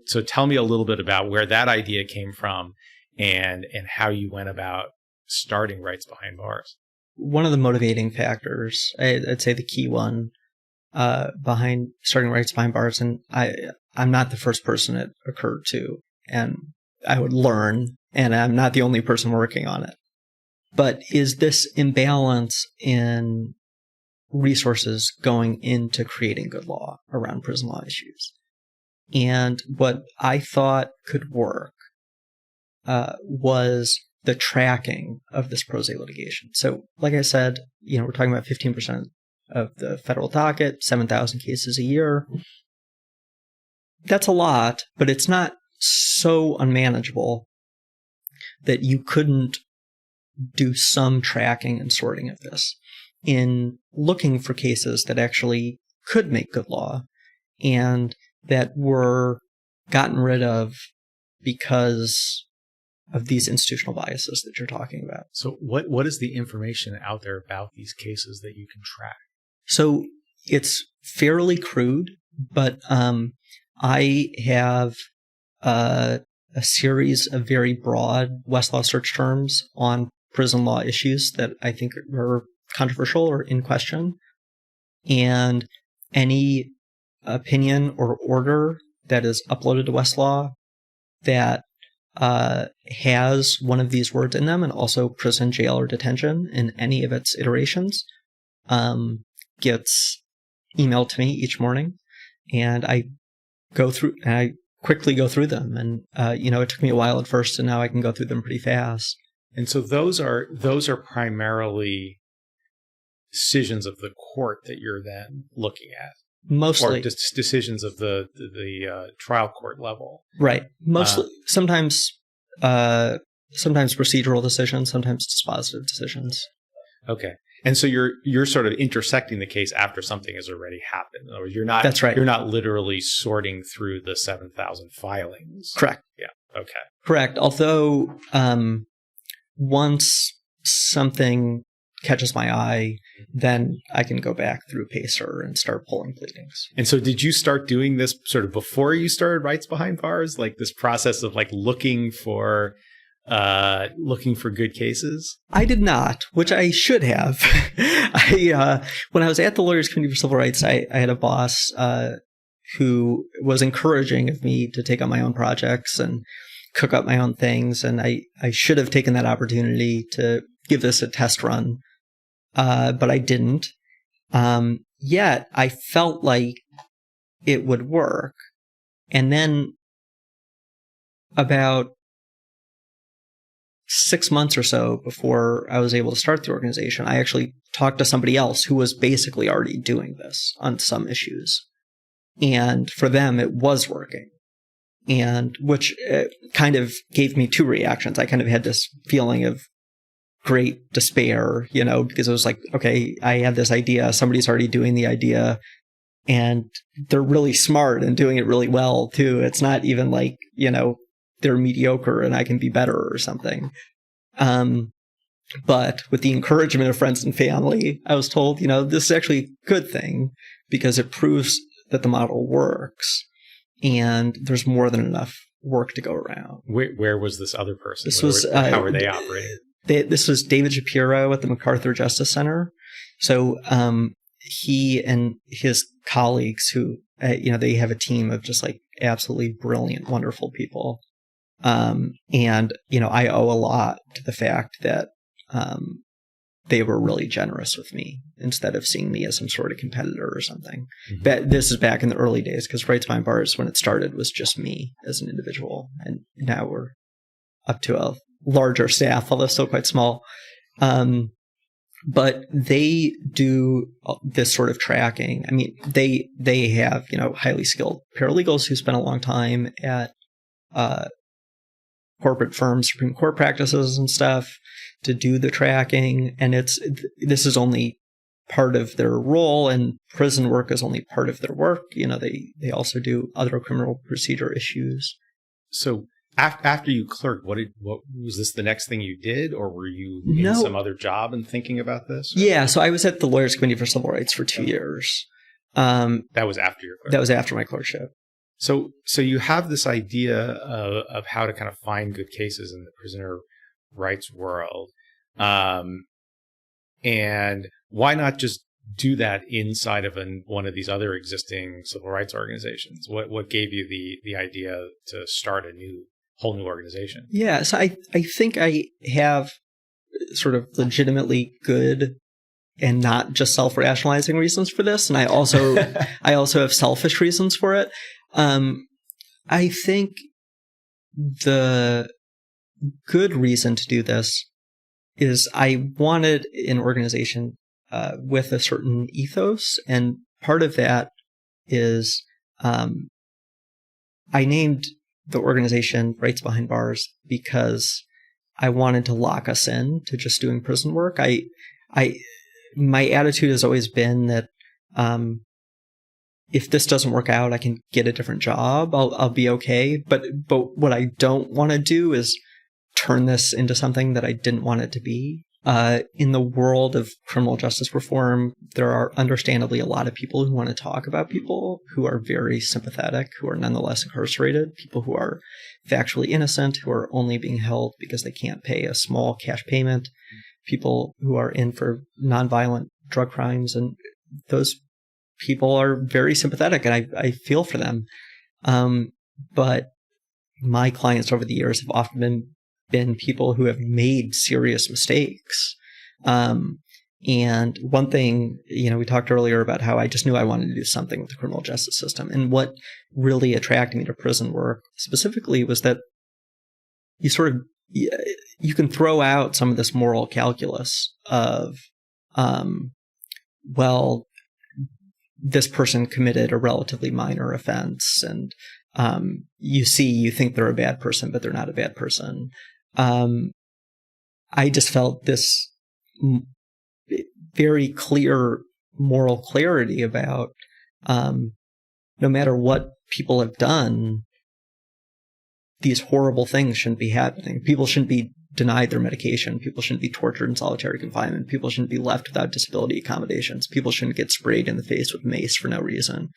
So tell me a little bit about where that idea came from and how you went about starting Rights Behind Bars. One of the motivating factors, I'd say the key one behind starting Rights Behind Bars, and I'm not the first person it occurred to, and I would learn, and I'm not the only person working on it, but is this imbalance in resources going into creating good law around prison law issues. And what I thought could work was the tracking of this pro se litigation. So, like I said, we're talking about 15% of the federal docket, 7,000 cases a year. That's a lot, but it's not so unmanageable that you couldn't do some tracking and sorting of this in looking for cases that actually could make good law and that were gotten rid of because of these institutional biases that you're talking about. So what is the information out there about these cases that you can track? So it's fairly crude, but I have a series of very broad Westlaw search terms on prison law issues that I think are controversial or in question. And any opinion or order that is uploaded to Westlaw that has one of these words in them, and also prison, jail, or detention in any of its iterations, gets emailed to me each morning, and I quickly go through them. And it took me a while at first, and now I can go through them pretty fast. And so those are primarily decisions of the court that you're then looking at. Mostly. Or just decisions of the trial court level. Right. Mostly. Sometimes procedural decisions, sometimes dispositive decisions. Okay. And so you're sort of intersecting the case after something has already happened. In other words, That's right. You're not literally sorting through the 7,000 filings. Correct. Yeah. Okay. Correct. Although once something catches my eye, then I can go back through Pacer and start pulling pleadings. And so did you start doing this sort of before you started Rights Behind Bars, like this process of like looking for good cases? I did not, which I should have. When I was at the Lawyers Committee for Civil Rights, I had a boss who was encouraging of me to take on my own projects and cook up my own things. And I should have taken that opportunity to give this a test run. But I didn't. Yet I felt like it would work. And then about 6 months or so before I was able to start the organization, I actually talked to somebody else who was basically already doing this on some issues. And for them, it was working. And which kind of gave me two reactions. I kind of had this feeling of great despair, because it was like, okay, I had this idea, somebody's already doing the idea, and they're really smart and doing it really well too. It's not even like, they're mediocre and I can be better or something. But with the encouragement of friends and family, I was told, this is actually a good thing because it proves that the model works and there's more than enough work to go around. Where was this other person? How were they operating? This was David Shapiro at the MacArthur Justice Center. So he and his colleagues who, they have a team of just like absolutely brilliant, wonderful people. And, I owe a lot to the fact that they were really generous with me instead of seeing me as some sort of competitor or something. Mm-hmm. This is back in the early days, because Rights Behind Bars, when it started, was just me as an individual. And now we're up to a larger staff, although still quite small. But they do this sort of tracking. I mean, they have, highly skilled paralegals who spend a long time at corporate firms, Supreme Court practices and stuff to do the tracking. And this is only part of their role, and prison work is only part of their work. They also do other criminal procedure issues. So after you clerked, what was this the next thing you did, or were you in some other job and thinking about this? Or? Yeah. So I was at the Lawyers Committee for Civil Rights for 2 years. That was after your clerkship? That was after my clerkship. So you have this idea of how to kind of find good cases in the prisoner rights world. And why not just do that inside of one of these other existing civil rights organizations? What gave you the idea to start a whole new organization? Yeah, so I think I have sort of legitimately good and not just self-rationalizing reasons for this. And I also have selfish reasons for it. I think the good reason to do this is I wanted an organization with a certain ethos, and part of that is I named the organization Rights Behind Bars because I wanted to lock us in to just doing prison work. My attitude has always been that if this doesn't work out, I can get a different job. I'll be okay. But what I don't want to do is turn this into something that I didn't want it to be. In the world of criminal justice reform, there are understandably a lot of people who want to talk about people who are very sympathetic, who are nonetheless incarcerated, people who are factually innocent, who are only being held because they can't pay a small cash payment, people who are in for nonviolent drug crimes. And those people are very sympathetic, and I feel for them. But my clients over the years have often been people who have made serious mistakes. And one thing, we talked earlier about how I just knew I wanted to do something with the criminal justice system. And what really attracted me to prison work specifically was that you can throw out some of this moral calculus of, this person committed a relatively minor offense, and you think they're a bad person, but they're not a bad person. I just felt this very clear moral clarity about no matter what people have done, these horrible things shouldn't be happening. People shouldn't be denied their medication. People shouldn't be tortured in solitary confinement. People shouldn't be left without disability accommodations. People shouldn't get sprayed in the face with mace for no reason.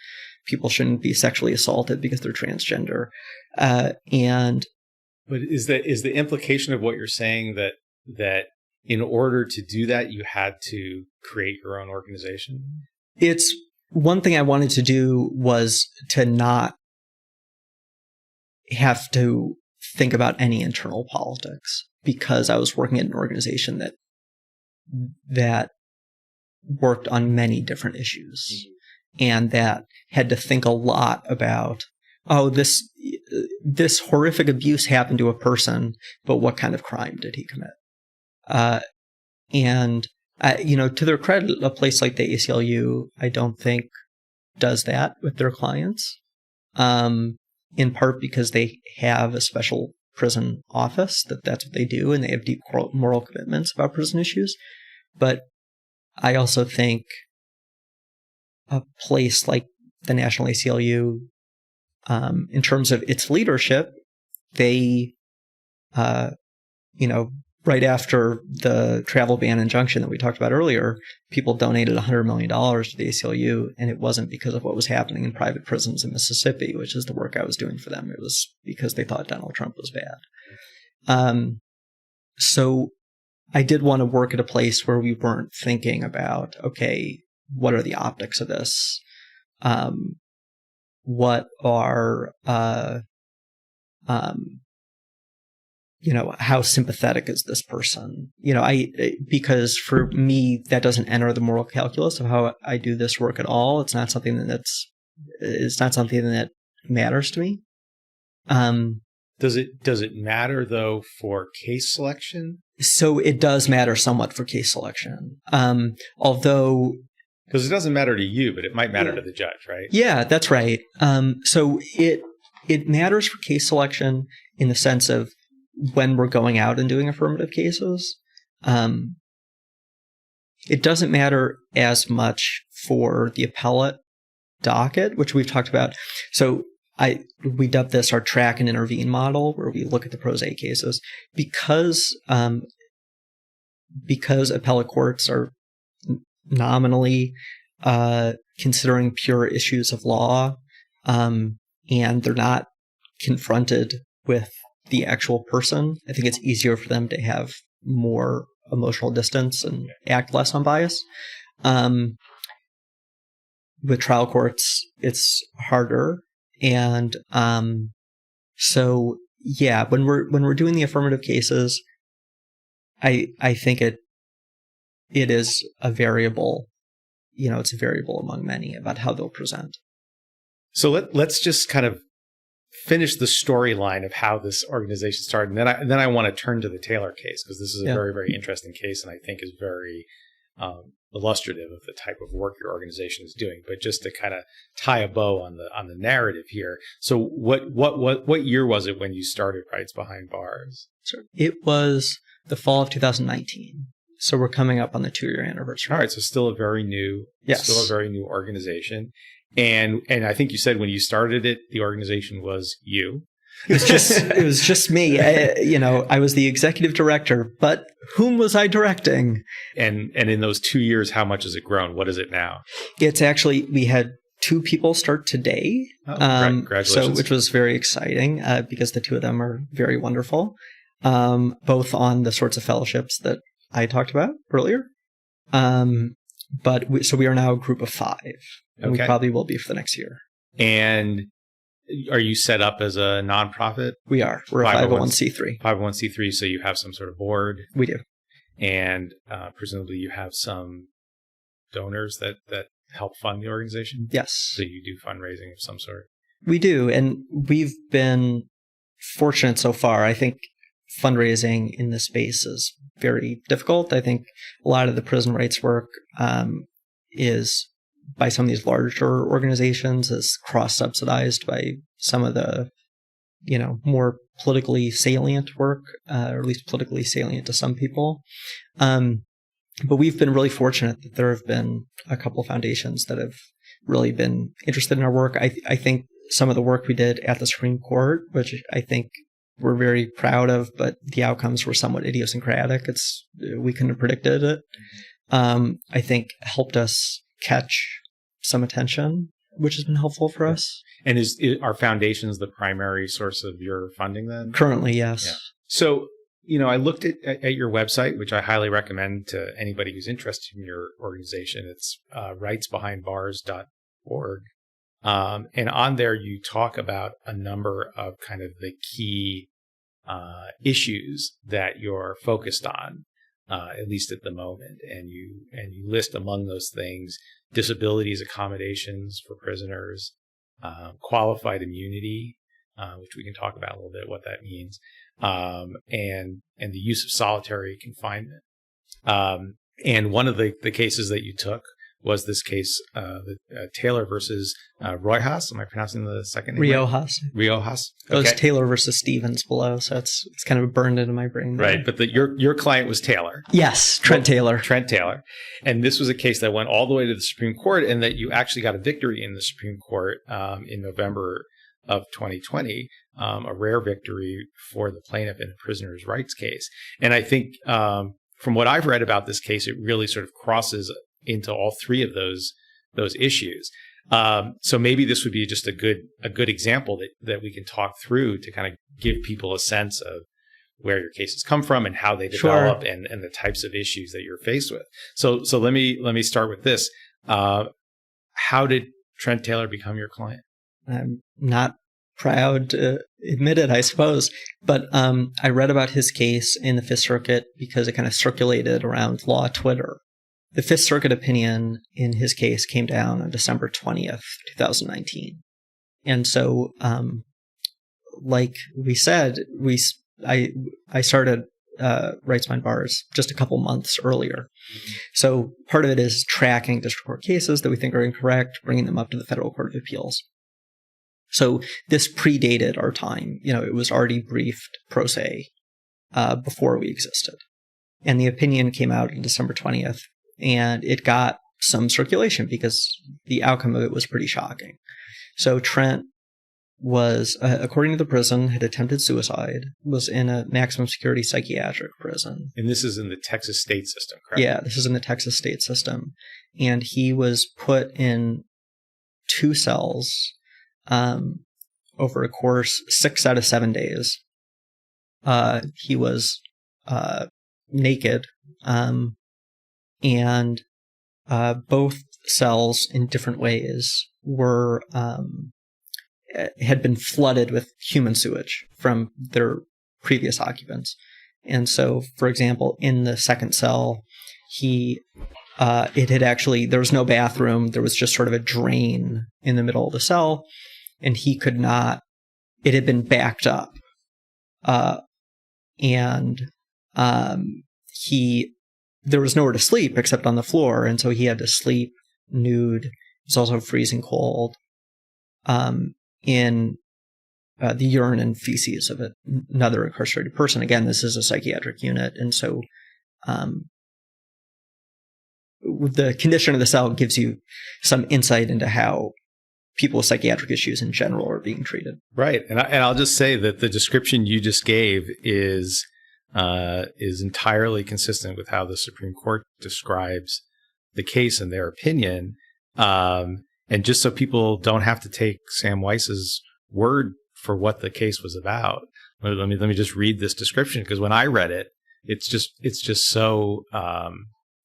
People shouldn't be sexually assaulted because they're transgender. But is the implication of what you're saying that in order to do that, you had to create your own organization? It's one thing I wanted to do was to not have to think about any internal politics, because I was working at an organization that worked on many different issues, and that had to think a lot about, this horrific abuse happened to a person, but what kind of crime did he commit? To their credit, a place like the ACLU, I don't think does that with their clients, in part because they have a special prison office that's what they do, and they have deep moral commitments about prison issues. But I also think a place like the National ACLU, in terms of its leadership, they, right after the travel ban injunction that we talked about earlier, people donated $100 million to the ACLU, and it wasn't because of what was happening in private prisons in Mississippi, which is the work I was doing for them. It was because they thought Donald Trump was bad. So I did want to work at a place where we weren't thinking about, okay, what are the optics of this? What are how sympathetic is this person? Because for me, that doesn't enter the moral calculus of how I do this work at all. It's not something that matters to me. Does it matter though for case selection? So it does matter somewhat for case selection. Although, because it doesn't matter to you, but it might matter to the judge, right? Yeah, that's right. So it matters for case selection in the sense of when we're going out and doing affirmative cases. It doesn't matter as much for the appellate docket, which we've talked about. So we dubbed this our track and intervene model, where we look at the pro se cases because appellate courts are nominally considering pure issues of law, and they're not confronted with the actual person. I think it's easier for them to have more emotional distance and act less unbiased. With trial courts, it's harder. And so, yeah, when we're doing the affirmative cases, I think it is a variable. It's a variable among many about how they'll present. So let's just kind of finish the storyline of how this organization started, and then I want to turn to the Taylor case, because this is a very, very interesting case, and I think is very illustrative of the type of work your organization is doing. But just to kind of tie a bow on the narrative here. So what year was it when you started Rights Behind Bars? Sure. It was the fall of 2019. So we're coming up on the 2-year anniversary. All right. So still a very new organization. And I think you said when you started it, the organization was you. It was just me. I was the executive director, but whom was I directing? And in those 2 years, how much has it grown? What is it now? It's actually, we had 2 people start today. Congratulations. Which was very exciting because the 2 of them are very wonderful, both on the sorts of fellowships that I talked about earlier. So we are now a group of 5. And we probably will be for the next year. And are you set up as a nonprofit? We are. We're a 501c3. 501c3, so you have some sort of board? We do. And presumably you have some donors that help fund the organization? Yes. So you do fundraising of some sort? We do. And we've been fortunate so far. I think fundraising in this space is very difficult. I think a lot of the prison rights work is by some of these larger organizations is cross-subsidized by some of the, more politically salient work, or at least politically salient to some people. But we've been really fortunate that there have been a couple of foundations that have really been interested in our work. I think some of the work we did at the Supreme Court, which I think we're very proud of, but the outcomes were somewhat idiosyncratic. We couldn't have predicted it. I think helped us catch some attention, which has been helpful for us. And are foundations the primary source of your funding then? Currently, yes. Yeah. So, I looked at your website, which I highly recommend to anybody who's interested in your organization. It's rightsbehindbars.org. And on there, you talk about a number of kind of the key issues that you're focused on, at least at the moment. And you list among those things disabilities accommodations for prisoners, qualified immunity, which we can talk about a little bit what that means, and the use of solitary confinement. And one of the cases that you took was this case, Taylor versus Riojas. Am I pronouncing the second name? Riojas. Riojas. Okay. It was Taylor versus Stevens below, so it's kind of burned into my brain. Right, but your client was Taylor. Yes, Trent Taylor. Trent Taylor. And this was a case that went all the way to the Supreme Court, and that you actually got a victory in the Supreme Court in November of 2020, a rare victory for the plaintiff in a prisoner's rights case. And I think from what I've read about this case, it really sort of crosses into all 3 of those issues. So maybe this would be just a good example that we can talk through to kind of give people a sense of where your cases come from and how they develop. Sure. and the types of issues that you're faced with. So let me start with this. How did Trent Taylor become your client? I'm not proud to admit it, I suppose. But I read about his case in the Fifth Circuit because it kind of circulated around law Twitter. The Fifth Circuit opinion in his case came down on December 20th, 2019. And so, like we said, I started Rights Behind Bars just a couple months earlier. So part of it is tracking district court cases that we think are incorrect, bringing them up to the Federal Court of Appeals. So this predated our time. It was already briefed pro se before we existed. And the opinion came out on December 20th, and it got some circulation because the outcome of it was pretty shocking. So Trent was, according to the prison, had attempted suicide, was in a maximum security psychiatric prison. And this is in the Texas state system, correct? Yeah, this is in the Texas state system. And he was put in 2 cells over a course 6 out of 7 days. He was naked, and both cells in different ways were had been flooded with human sewage from their previous occupants. And so, for example, in the second cell, it had actually, there was no bathroom. There was just sort of a drain in the middle of the cell, and he could not, it had been backed up. And there was nowhere to sleep except on the floor. And so he had to sleep nude. It was also freezing cold. In the urine and feces of another incarcerated person. Again, this is a psychiatric unit. And so the condition of the cell gives you some insight into how people with psychiatric issues in general are being treated. Right. And I'll just say that the description you just gave is entirely consistent with how the Supreme Court describes the case in their opinion. And just so people don't have to take Sam Weiss's word for what the case was about, let me just read this description, because when I read it, it's just so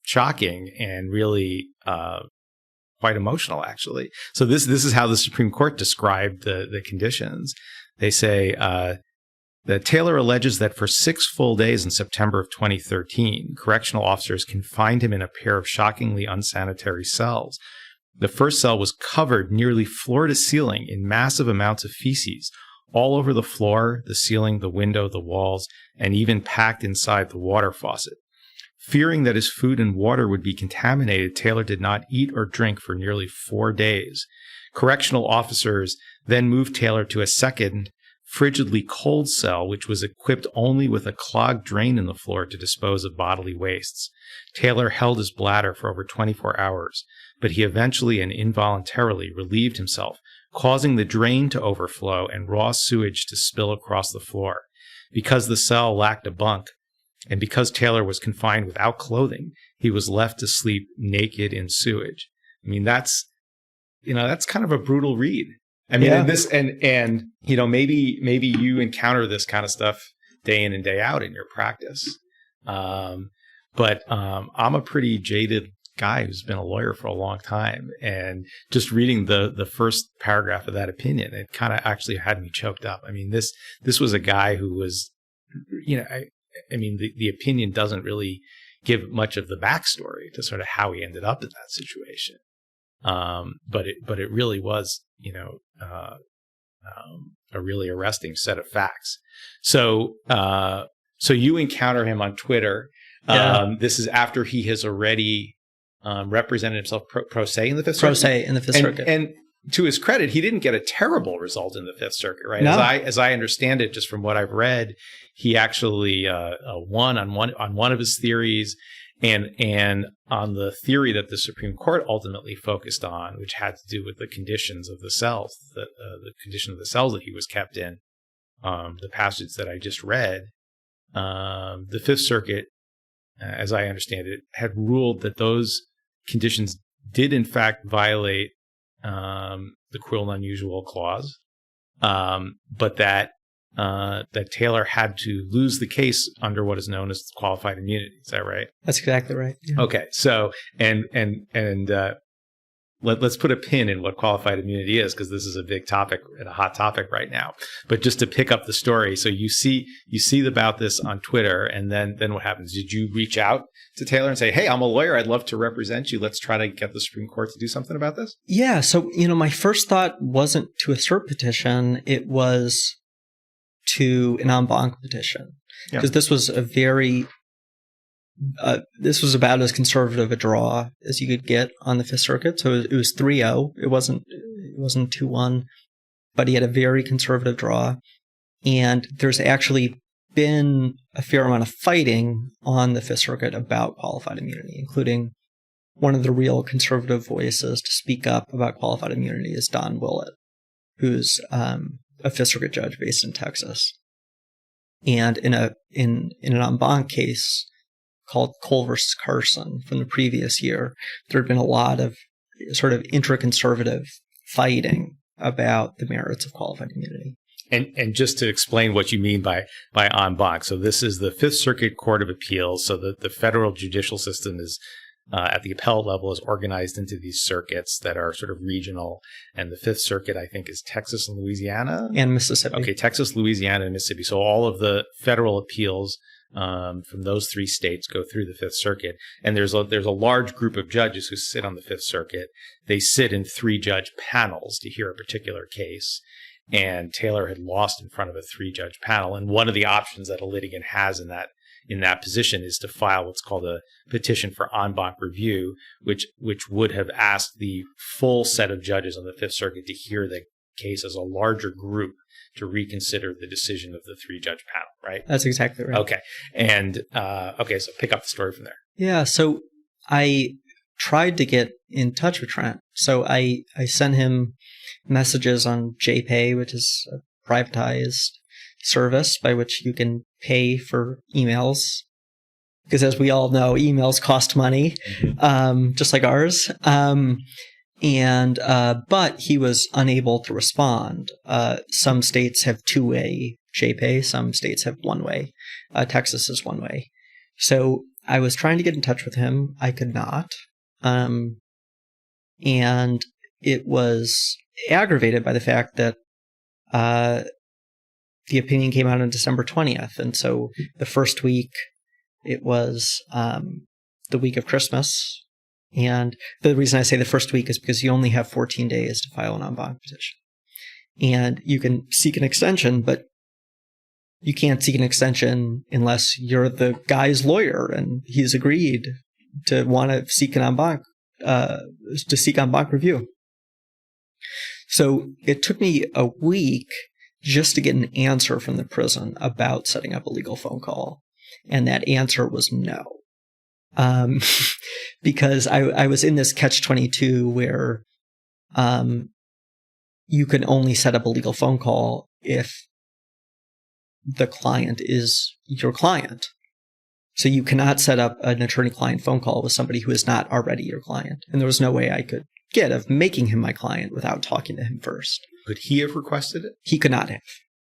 shocking and really quite emotional, actually. So this is how the Supreme Court described the conditions. They say that Taylor alleges that for 6 full days in September of 2013, correctional officers confined him in a pair of shockingly unsanitary cells. The first cell was covered nearly floor to ceiling in massive amounts of feces, all over the floor, the ceiling, the window, the walls, and even packed inside the water faucet. Fearing that his food and water would be contaminated, Taylor did not eat or drink for nearly 4 days. Correctional officers then moved Taylor to a second, frigidly cold cell, which was equipped only with a clogged drain in the floor to dispose of bodily wastes. Taylor held his bladder for over 24 hours, but he eventually and involuntarily relieved himself, causing the drain to overflow and raw sewage to spill across the floor. Because the cell lacked a bunk, and because Taylor was confined without clothing, he was left to sleep naked in sewage. I mean, that's kind of a brutal read. I mean, and maybe you encounter this kind of stuff day in and day out in your practice. But I'm a pretty jaded guy who's been a lawyer for a long time, and just reading the first paragraph of that opinion, it kind of actually had me choked up. I mean, this was a guy who was, the opinion doesn't really give much of the backstory to sort of how he ended up in that situation. But it really was, a really arresting set of facts. So you encounter him on Twitter. Yeah. This is after he has already represented himself pro se in the Fifth Circuit. Pro se in the Fifth Circuit. And to his credit, he didn't get a terrible result in the Fifth Circuit, right? No. As I understand it, just from what I've read, he actually won on one of his theories, and on the theory that the Supreme Court ultimately focused on, which had to do with the conditions of the cells, the condition of the cells that he was kept in, the passage that I just read. The Fifth Circuit, as I understand it, had ruled that those conditions did in fact violate the cruel and unusual clause, but that Taylor had to lose the case under what is known as qualified immunity. Is that right? That's exactly right. Yeah. Okay. So, and let's put a pin in what qualified immunity is, because this is a big topic and a hot topic right now. But just to pick up the story, so you see about this on Twitter, and then what happens? Did you reach out to Taylor and say, "Hey, I'm a lawyer. I'd love to represent you. Let's try to get the Supreme Court to do something about this"? Yeah. So, my first thought wasn't to a cert petition. It was to an en banc petition, because this was a very this was about as conservative a draw as you could get on the Fifth Circuit. So it was 3-0. It wasn't 2-1, but he had a very conservative draw. And there's actually been a fair amount of fighting on the Fifth Circuit about qualified immunity, including one of the real conservative voices to speak up about qualified immunity is Don Willett, who's a Fifth Circuit judge based in Texas. And in an en banc case called Cole versus Carson from the previous year, there had been a lot of sort of intra-conservative fighting about the merits of qualified immunity. And just to explain what you mean by en banc, so this is the Fifth Circuit Court of Appeals. So the federal judicial system is at the appellate level is organized into these circuits that are sort of regional. And the Fifth Circuit, I think, is Texas and Louisiana? And Mississippi. Okay, Texas, Louisiana, and Mississippi. So all of the federal appeals from those three states go through the Fifth Circuit. And there's a large group of judges who sit on the Fifth Circuit. They sit in 3-judge panels to hear a particular case. And Taylor had lost in front of a 3-judge panel. And one of the options that a litigant has in that position is to file what's called a petition for en banc review, which would have asked the full set of judges on the Fifth Circuit to hear the case as a larger group to reconsider the decision of the 3-judge panel, right? That's exactly right. Okay. And, so pick up the story from there. Yeah. So I tried to get in touch with Trent. So I sent him messages on JPay, which is a privatized service by which you can pay for emails. Because as we all know, emails cost money, just like ours. But he was unable to respond. Some states have 2-way JPay. Some states have 1-way. Texas is 1-way. So I was trying to get in touch with him. I could not. And it was aggravated by the fact that the opinion came out on December 20th. And so the first week, it was the week of Christmas. And the reason I say the first week is because you only have 14 days to file an en banc petition. And you can seek an extension, but you can't seek an extension unless you're the guy's lawyer and he's agreed to want to seek an en banc, to seek en banc review. So it took me a week just to get an answer from the prison about setting up a legal phone call. And that answer was no. Because I was in this catch-22 where you can only set up a legal phone call if the client is your client. So you cannot set up an attorney-client phone call with somebody who is not already your client. And there was no way I could get of making him my client without talking to him first. Could he have requested it? He could not have.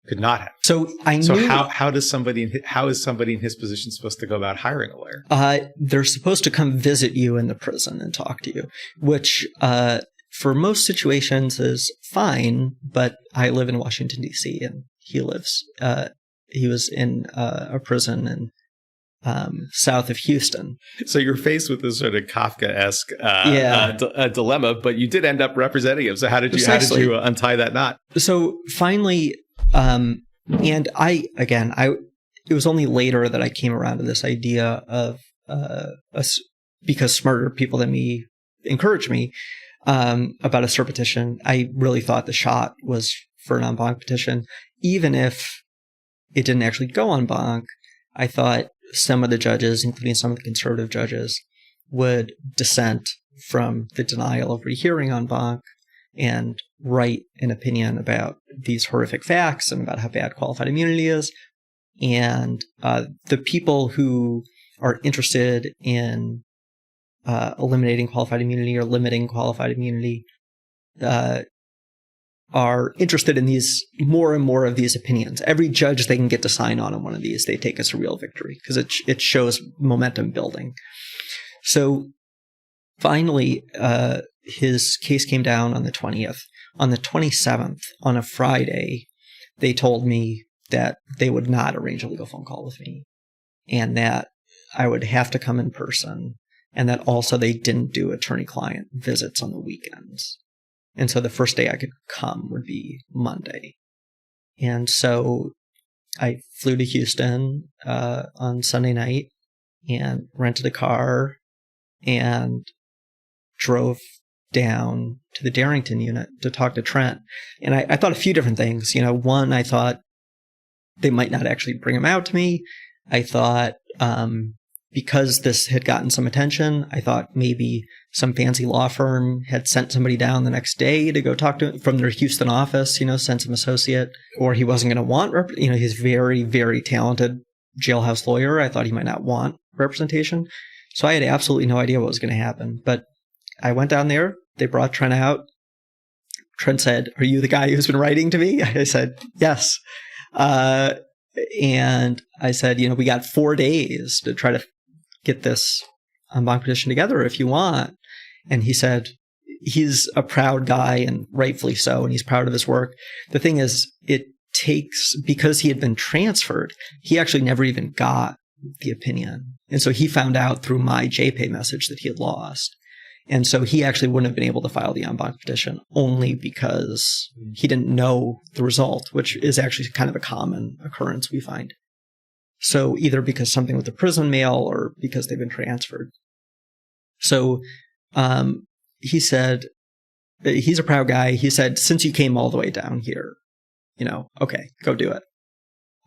Could not have. So I knew. So how is somebody in his position supposed to go about hiring a lawyer? They're supposed to come visit you in the prison and talk to you, which for most situations is fine. But I live in Washington, D.C., and he was in a prison in south of Houston. So you're faced with this sort of Kafka-esque dilemma, but you did end up representing him. So how did you untie that knot? So finally, and it was only later that I came around to this idea of because smarter people than me encouraged me about a cert petition. I really thought the shot was for an en banc petition, even if it didn't actually go en banc. I thought some of the judges, including some of the conservative judges, would dissent from the denial of rehearing en banc and write an opinion about these horrific facts and about how bad qualified immunity is. And the people who are interested in eliminating qualified immunity or limiting qualified immunity are interested in these more and more of these opinions. Every judge they can get to sign on one of these, they take as a real victory because it shows momentum building. So finally, his case came down on the 20th. On the 27th, on a Friday, they told me that they would not arrange a legal phone call with me and that I would have to come in person, and that also they didn't do attorney-client visits on the weekends. And so the first day I could come would be Monday. And so I flew to Houston on Sunday night and rented a car and drove down to the Darrington unit to talk to Trent. And I thought a few different things. One, I thought they might not actually bring him out to me. I thought because this had gotten some attention, I thought maybe some fancy law firm had sent somebody down the next day to go talk to him from their Houston office, sent some associate, or he wasn't going to want, he's very, very talented jailhouse lawyer. I thought he might not want representation. So I had absolutely no idea what was going to happen. But I went down there. They brought Trent out. Trent said, "Are you the guy who's been writing to me?" I said, "Yes." And I said, we got 4 days to try to get this en banc petition together if you want. And he said, he's a proud guy, and rightfully so, and he's proud of his work. The thing is, it takes, because he had been transferred, he actually never even got the opinion. And so he found out through my JPay message that he had lost. And so he actually wouldn't have been able to file the en banc petition only because he didn't know the result, which is actually kind of a common occurrence we find. So either because something with the prison mail or because they've been transferred. So he said, he's a proud guy. He said, since you came all the way down here, okay, go do it.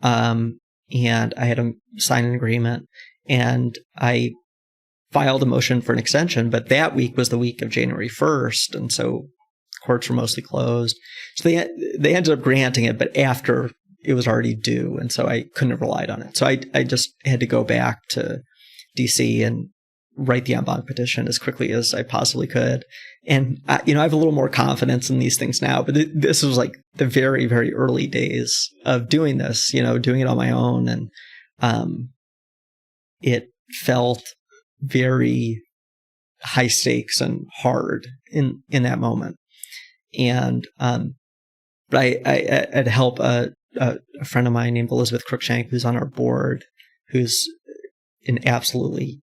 And I had him sign an agreement, and I filed a motion for an extension, but that week was the week of January 1st, and so courts were mostly closed. So they ended up granting it, but after it was already due, and so I couldn't have relied on it. So I just had to go back to D.C. and write the en banc petition as quickly as I possibly could. And I have a little more confidence in these things now, but this was like the very, very early days of doing this, doing it on my own, and it felt very high stakes and hard in that moment. And but I had help a friend of mine named Elizabeth Cruikshank, who's on our board, who's an absolutely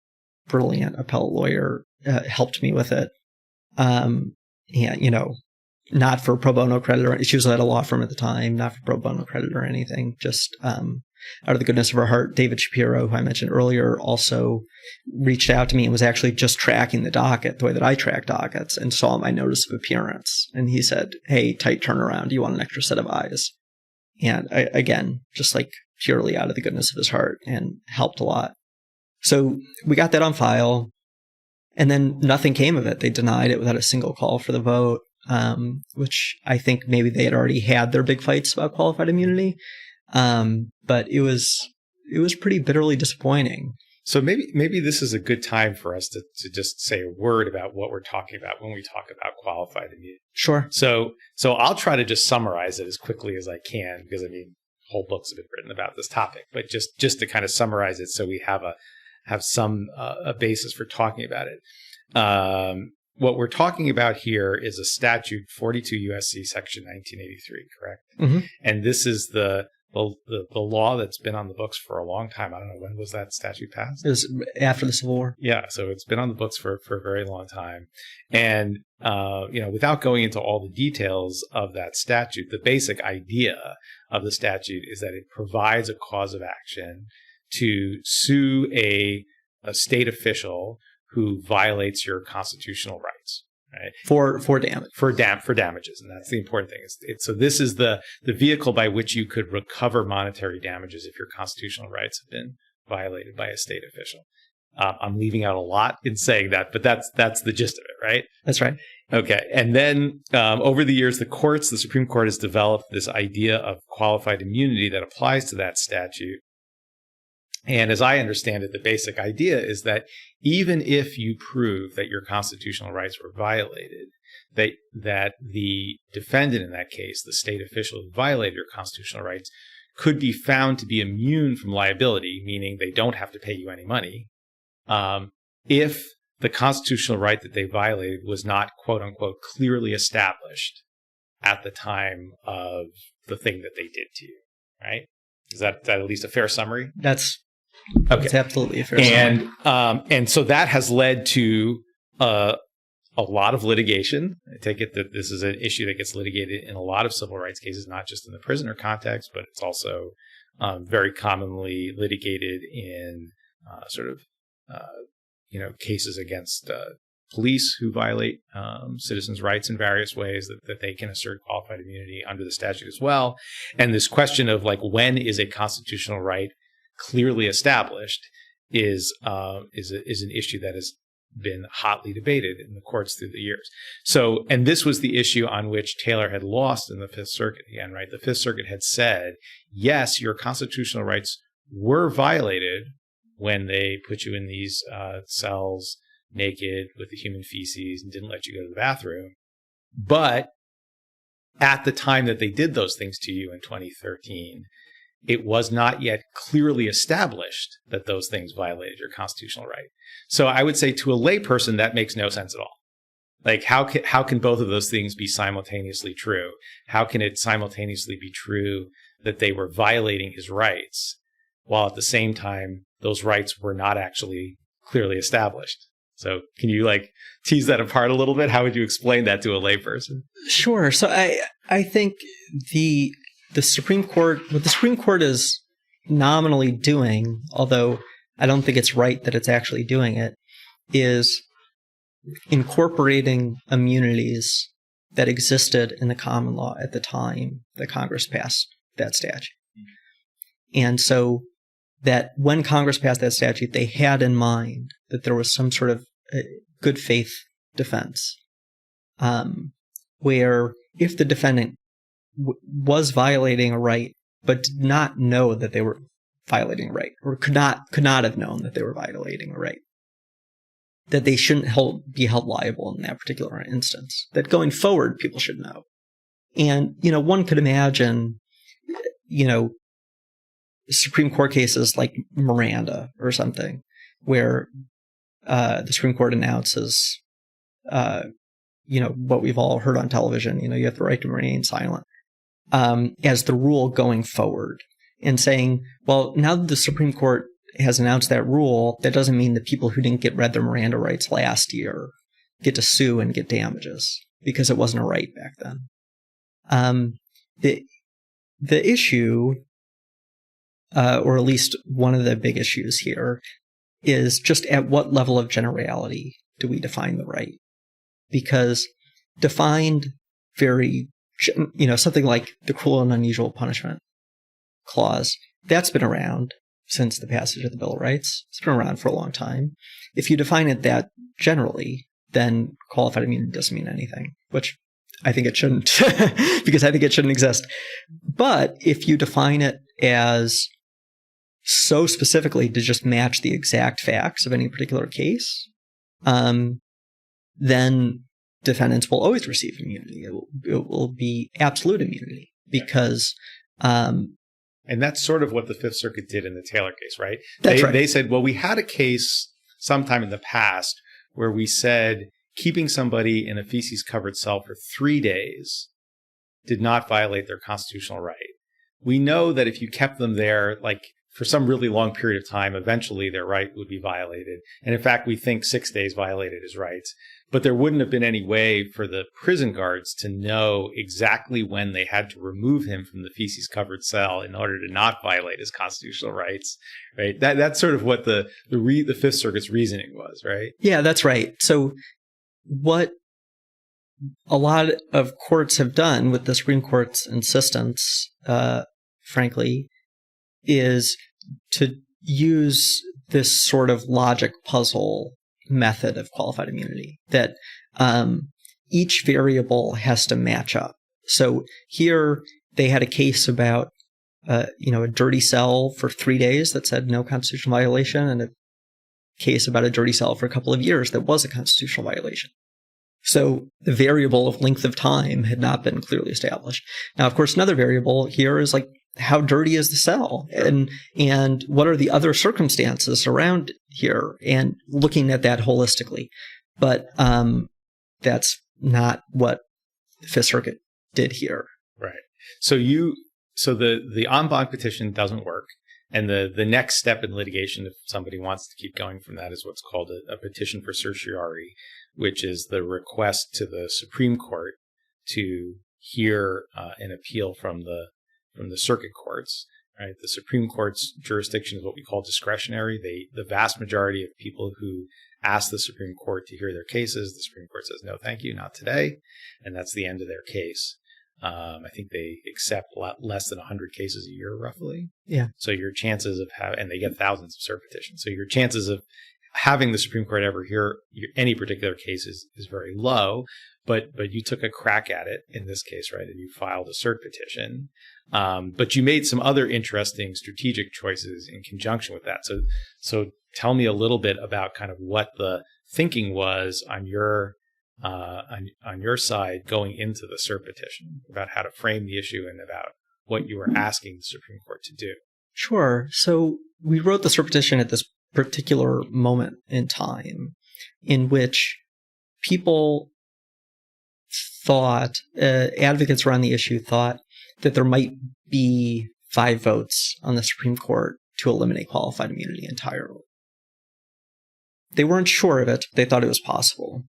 brilliant appellate lawyer, helped me with it. And not for pro bono credit, or she was at a law firm at the time, not for pro bono credit or anything, just out of the goodness of her heart. David Shapiro, who I mentioned earlier, also reached out to me and was actually just tracking the docket the way that I track dockets, and saw my notice of appearance. And he said, "Hey, tight turnaround. Do you want an extra set of eyes?" And again, just like purely out of the goodness of his heart, and helped a lot. So we got that on file, and then nothing came of it. They denied it without a single call for the vote, which I think maybe they had already had their big fights about qualified immunity. But it was pretty bitterly disappointing. So maybe this is a good time for us to just say a word about what we're talking about when we talk about qualified immunity. Sure. So I'll try to just summarize it as quickly as I can, because whole books have been written about this topic, but just to kind of summarize it so we have some basis for talking about it. What we're talking about here is a statute, 42 Usc Section 1983, correct? Mm-hmm. And this is the law that's been on the books for a long time. I don't know, when was that statute passed? It was after the Civil War. Yeah, so it's been on the books for a very long time. And, without going into all the details of that statute, the basic idea of the statute is that it provides a cause of action to sue a state official who violates your constitutional rights. Right. For damage. For damages. And that's the important thing. So this is the vehicle by which you could recover monetary damages if your constitutional rights have been violated by a state official. I'm leaving out a lot in saying that, but that's the gist of it, right? That's right. Okay. And then over the years, the Supreme Court has developed this idea of qualified immunity that applies to that statute. And as I understand it, the basic idea is that even if you prove that your constitutional rights were violated, that the defendant in that case, the state official who violated your constitutional rights, could be found to be immune from liability, meaning they don't have to pay you any money, if the constitutional right that they violated was not, quote unquote, clearly established at the time of the thing that they did to you, right? Is that at least a fair summary? That's absolutely a fair summary. And so that has led to a lot of litigation. I take it that this is an issue that gets litigated in a lot of civil rights cases, not just in the prisoner context, but it's also very commonly litigated in cases against police who violate citizens' rights in various ways that they can assert qualified immunity under the statute as well. And this question of like when is a constitutional right clearly established is an issue that has been hotly debated in the courts through the years. So, and this was the issue on which Taylor had lost in the Fifth Circuit again, right? The Fifth Circuit had said, yes, your constitutional rights were violated when they put you in these cells naked with the human feces and didn't let you go to the bathroom. But at the time that they did those things to you in 2013, it was not yet clearly established that those things violated your constitutional right. So I would say to a layperson, that makes no sense at all. Like, how can both of those things be simultaneously true? How can it simultaneously be true that they were violating his rights while at the same time those rights were not actually clearly established? So can you like tease that apart a little bit? How would you explain that to a layperson? Sure. So I think the Supreme Court, what the Supreme Court is nominally doing, although I don't think it's right that it's actually doing it, is incorporating immunities that existed in the common law at the time that Congress passed that statute. And so that when Congress passed that statute, they had in mind that there was some sort of good faith defense, where if the defendant was violating a right but did not know that they were violating a right, or could not have known that they were violating a right, that they shouldn't be held liable in that particular instance. That going forward, people should know. And one could imagine, Supreme Court cases like Miranda or something, where the Supreme Court announces, what we've all heard on television, you have the right to remain silent, as the rule going forward, and saying, well, now that the Supreme Court has announced that rule, that doesn't mean that people who didn't get read their Miranda rights last year get to sue and get damages because it wasn't a right back then. The issue, or at least one of the big issues here, is just at what level of generality do we define the right? Because defined very, something like the cruel and unusual punishment clause, that's been around since the passage of the Bill of Rights. It's been around for a long time. If you define it that generally, then qualified immunity doesn't mean anything, which I think it shouldn't, because I think it shouldn't exist. But if you define it as so specifically to just match the exact facts of any particular case, then defendants will always receive immunity. It will be absolute immunity because... and that's sort of what the Fifth Circuit did in the Taylor case, right? That's right. They said, well, we had a case sometime in the past where we said keeping somebody in a feces-covered cell for 3 days did not violate their constitutional right. We know that if you kept them there, like for some really long period of time, eventually their right would be violated. And in fact, we think 6 days violated his rights. But there wouldn't have been any way for the prison guards to know exactly when they had to remove him from the feces-covered cell in order to not violate his constitutional rights, right? That's sort of what the Fifth Circuit's reasoning was, right? Yeah, that's right. So what a lot of courts have done with the Supreme Court's insistence, frankly, is to use this sort of logic puzzle method of qualified immunity, that each variable has to match up. So here they had a case about a dirty cell for 3 days that said no constitutional violation, and a case about a dirty cell for a couple of years that was a constitutional violation. So the variable of length of time had not been clearly established. Now, of course, another variable here is like how dirty is the cell, and what are the other circumstances around here, and looking at that holistically. But that's not what the Fifth Circuit did here. Right. So the en banc petition doesn't work. And the next step in litigation, if somebody wants to keep going from that, is what's called a petition for certiorari, which is the request to the Supreme Court to hear an appeal from the circuit courts. Right, the Supreme Court's jurisdiction is what we call discretionary. The vast majority of people who ask the Supreme Court to hear their cases, the Supreme Court says no, thank you, not today, and that's the end of their case. I think they accept a lot less than 100 cases a year, roughly. Yeah. So your chances of and they get thousands of cert petitions. So your chances of having the Supreme Court ever hear any particular case is very low. But you took a crack at it in this case, right? And you filed a cert petition. But you made some other interesting strategic choices in conjunction with that. So tell me a little bit about kind of what the thinking was on your side going into the cert petition, about how to frame the issue and about what you were asking the Supreme Court to do. Sure. So we wrote the cert petition at this particular moment in time in which people thought, advocates around the issue thought that there might be 5 votes on the Supreme Court to eliminate qualified immunity entirely. They weren't sure of it. They thought it was possible.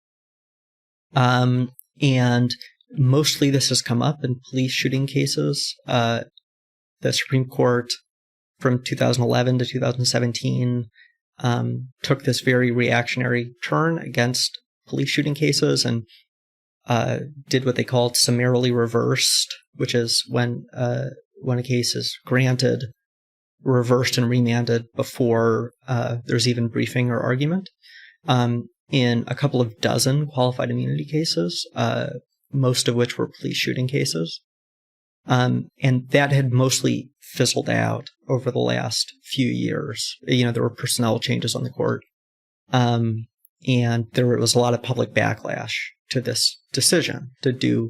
And mostly this has come up in police shooting cases. The Supreme Court from 2011 to 2017 took this very reactionary turn against police shooting cases and did what they called summarily reversed, which is when a case is granted, reversed and remanded before there's even briefing or argument. In a couple of dozen qualified immunity cases, most of which were police shooting cases. And that had mostly fizzled out over the last few years. There were personnel changes on the court. And there was a lot of public backlash to this decision to do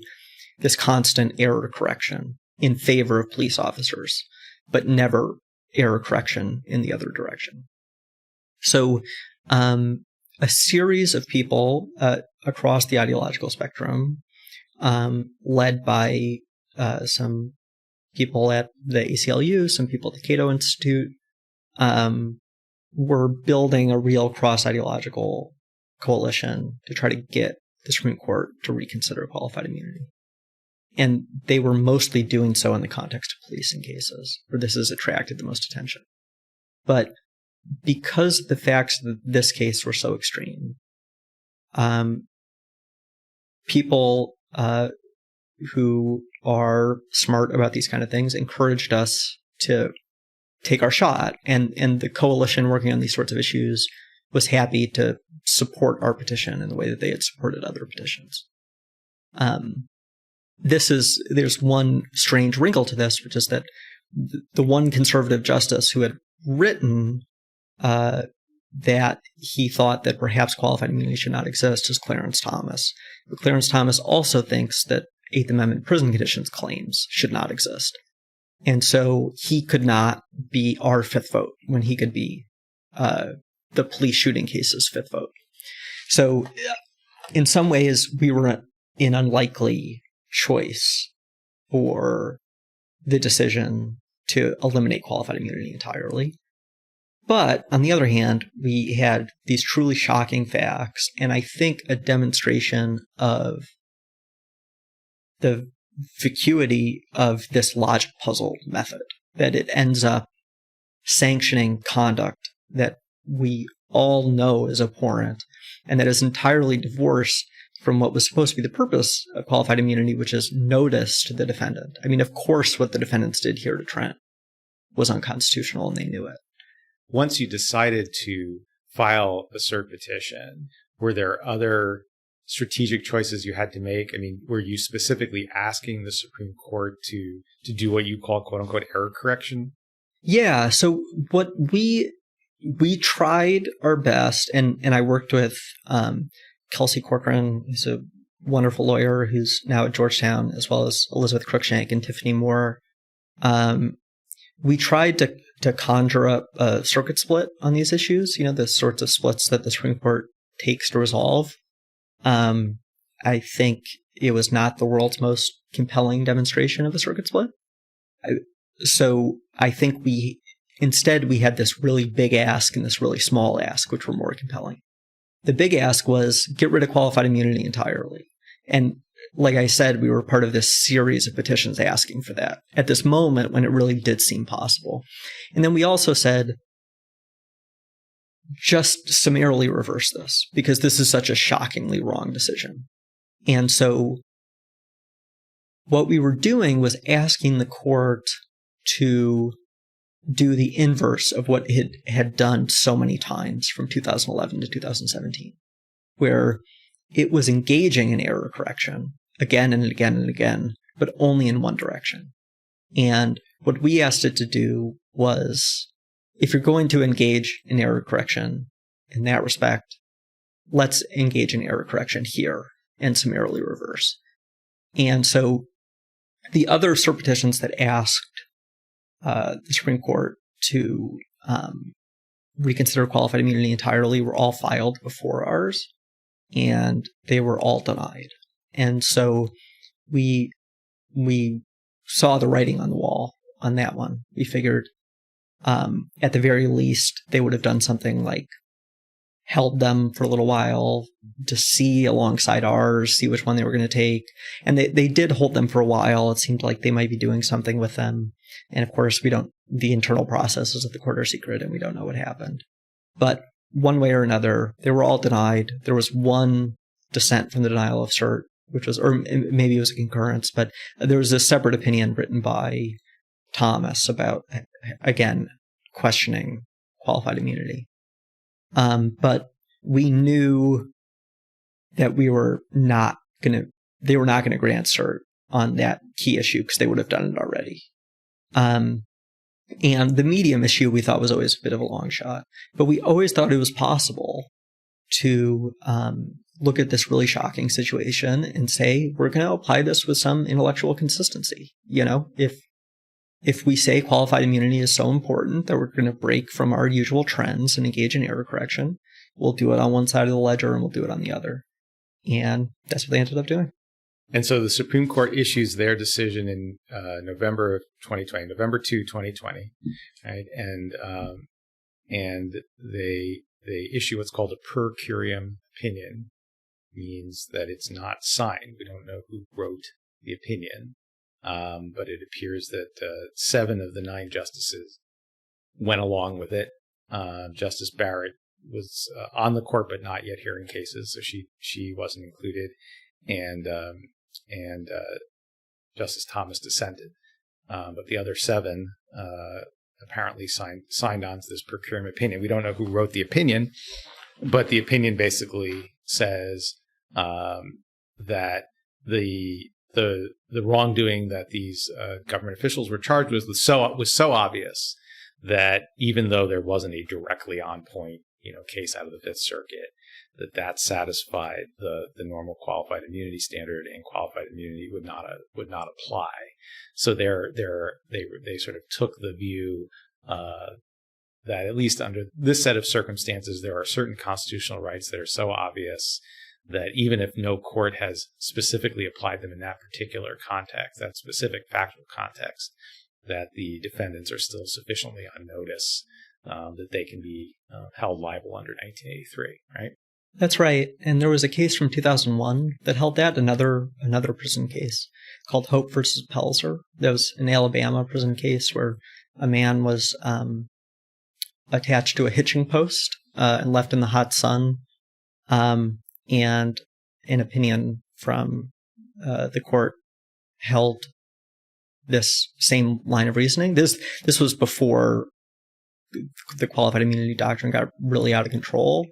this constant error correction in favor of police officers, but never error correction in the other direction. So, a series of people across the ideological spectrum, led by some people at the ACLU, some people at the Cato Institute, were building a real cross-ideological coalition to try to get the Supreme Court to reconsider qualified immunity. And they were mostly doing so in the context of policing cases, where this has attracted the most attention. But because the facts of this case were so extreme, people who are smart about these kind of things encouraged us to take our shot. And the coalition working on these sorts of issues was happy to support our petition in the way that they had supported other petitions. There's one strange wrinkle to this, which is that the one conservative justice who had written that he thought that perhaps qualified immunity should not exist is Clarence Thomas. But Clarence Thomas also thinks that Eighth Amendment prison conditions claims should not exist. And so he could not be our fifth vote when he could be the police shooting case's fifth vote. So in some ways, we were an unlikely choice for the decision to eliminate qualified immunity entirely. But on the other hand, we had these truly shocking facts, and I think a demonstration of the vacuity of this logic puzzle method, that it ends up sanctioning conduct that we all know is abhorrent and that is entirely divorced from what was supposed to be the purpose of qualified immunity, which is notice to the defendant. I mean, of course, what the defendants did here to Trent was unconstitutional, and they knew it. Once you decided to file a cert petition, were there other strategic choices you had to make? I mean, were you specifically asking the Supreme Court to do what you call, quote unquote, error correction? Yeah. So what we tried our best, and I worked with Kelsey Corcoran, who's a wonderful lawyer who's now at Georgetown, as well as Elizabeth Cruikshank and Tiffany Moore. we tried to conjure up a circuit split on these issues, the sorts of splits that the Supreme Court takes to resolve. I think it was not the world's most compelling demonstration of a circuit split. So I think we had this really big ask and this really small ask, which were more compelling. The big ask was get rid of qualified immunity entirely. And like I said, we were part of this series of petitions asking for that at this moment when it really did seem possible. And then we also said, just summarily reverse this because this is such a shockingly wrong decision. And so what we were doing was asking the court to do the inverse of what it had done so many times from 2011 to 2017, where it was engaging in error correction again and again and again, but only in one direction. And what we asked it to do was, if you're going to engage in error correction in that respect, let's engage in error correction here and summarily reverse. And so the other cert petitions that asked the Supreme Court to reconsider qualified immunity entirely were all filed before ours, and they were all denied. And so we saw the writing on the wall on that one. We figured at the very least they would have done something like held them for a little while to see alongside ours, see which one they were going to take. And they did hold them for a while. It seemed like they might be doing something with them. And of course, the internal processes of the court are secret and we don't know what happened. But one way or another, they were all denied. There was one dissent from the denial of cert, which was, or maybe it was a concurrence, but there was a separate opinion written by Thomas about, again, questioning qualified immunity. But we knew that they were not going to grant cert on that key issue because they would have done it already. And the medium issue we thought was always a bit of a long shot, but we always thought it was possible to look at this really shocking situation and say, we're going to apply this with some intellectual consistency. If we say qualified immunity is so important that we're going to break from our usual trends and engage in error correction, we'll do it on one side of the ledger and we'll do it on the other. And that's what they ended up doing. And so the Supreme Court issues their decision in November 2, 2020, right? And they issue what's called a per curiam opinion, means that it's not signed. We don't know who wrote the opinion. But it appears that 7 of the 9 justices went along with it. Justice Barrett was on the court but not yet hearing cases, so she wasn't included, and Justice Thomas dissented. But the other 7 apparently signed on to this per curiam opinion. We don't know who wrote the opinion, but the opinion basically says that the wrongdoing that these government officials were charged with was so obvious that even though there wasn't a directly on point, case out of the Fifth Circuit, that satisfied the normal qualified immunity standard, and qualified immunity would not apply. So they sort of took the view that at least under this set of circumstances, there are certain constitutional rights that are so obvious that even if no court has specifically applied them in that particular context, that specific factual context, that the defendants are still sufficiently on notice that they can be held liable under 1983, right? That's right. And there was a case from 2001 that held that, another prison case called Hope versus Pelzer. That was an Alabama prison case where a man was attached to a hitching post and left in the hot sun. And an opinion from the court held this same line of reasoning. This was before the qualified immunity doctrine got really out of control,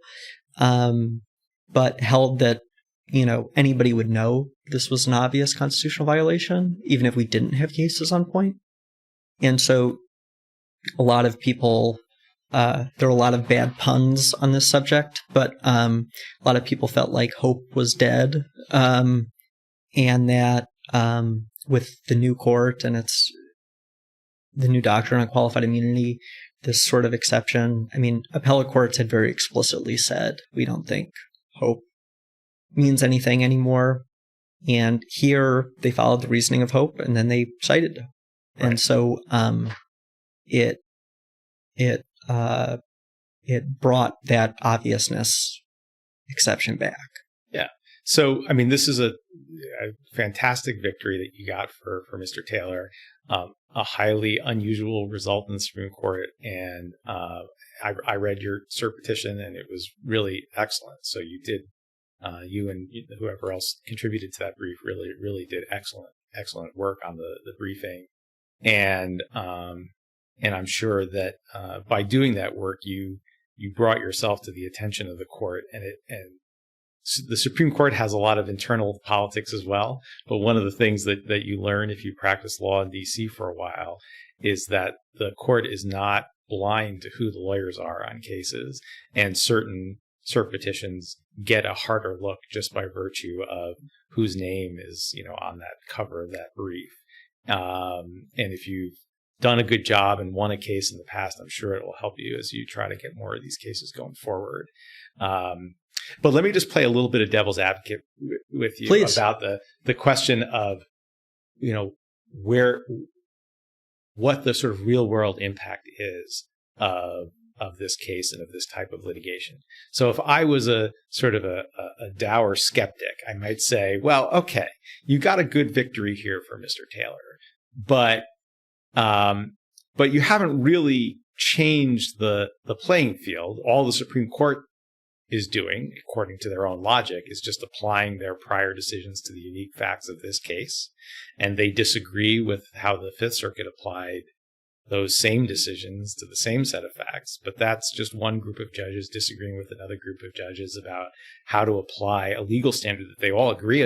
but held that anybody would know this was an obvious constitutional violation, even if we didn't have cases on point. And so a lot of people. There were a lot of bad puns on this subject, but a lot of people felt like hope was dead, and that with the new court and its the new doctrine on qualified immunity, this sort of exception. I mean, appellate courts had very explicitly said, we don't think hope means anything anymore. And here they followed the reasoning of hope, and then they cited it. Right. And so it brought that obviousness exception back. Yeah. So, I mean, this is a fantastic victory that you got for Mr. Taylor, a highly unusual result in the Supreme Court. And I read your cert petition, and it was really excellent. So you did, you and whoever else contributed to that brief really did excellent work on the briefing. And I'm sure that by doing that work, you brought yourself to the attention of the court, and the Supreme Court has a lot of internal politics as well. But one of the things that you learn if you practice law in D.C. for a while is that the court is not blind to who the lawyers are on cases, and certain cert petitions get a harder look just by virtue of whose name is on that cover of that brief. And if you've done a good job and won a case in the past, I'm sure it will help you as you try to get more of these cases going forward. But let me just play a little bit of devil's advocate with you. Please. About the question of, what the sort of real world impact is of this case and of this type of litigation. So if I was a sort of a dour skeptic, I might say, well, okay, you got a good victory here for Mr. Taylor, but you haven't really changed the playing field. All the Supreme Court is doing, according to their own logic, is just applying their prior decisions to the unique facts of this case. And they disagree with how the Fifth Circuit applied those same decisions to the same set of facts. But that's just one group of judges disagreeing with another group of judges about how to apply a legal standard that they all agree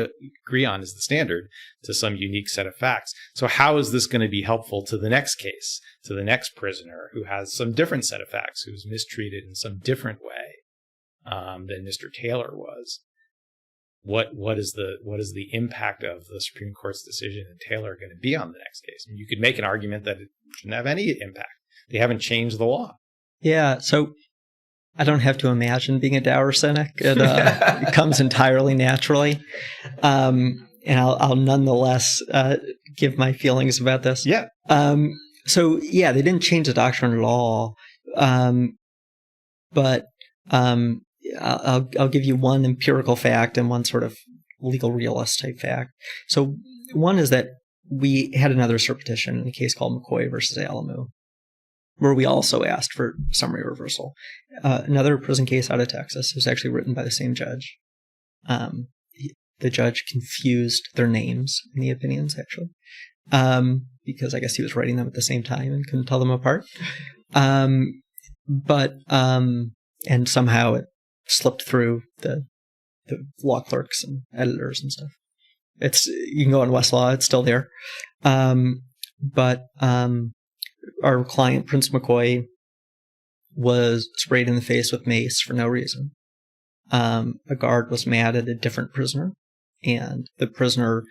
on as the standard to some unique set of facts. So how is this going to be helpful to the next case, to the next prisoner who has some different set of facts, who's mistreated in some different way than Mr. Taylor was? What is the impact of the Supreme Court's decision in Taylor going to be on the next case? I mean, you could make an argument that it shouldn't have any impact. They haven't changed the law. Yeah, so I don't have to imagine being a dour cynic. It comes entirely naturally. And I'll nonetheless give my feelings about this. Yeah. So, yeah, they didn't change the doctrine at all. But I'll give you one empirical fact and one sort of legal realist type fact. So one is that we had another cert petition in a case called McCoy versus Alamu, where we also asked for summary reversal. Another prison case out of Texas was actually written by the same judge. The judge confused their names in the opinions, actually, because I guess he was writing them at the same time and couldn't tell them apart. And somehow it slipped through the law clerks and editors and stuff. You can go on Westlaw, it's still there. But our client, Prince McCoy, was sprayed in the face with mace for no reason. A guard was mad at a different prisoner, and the prisoner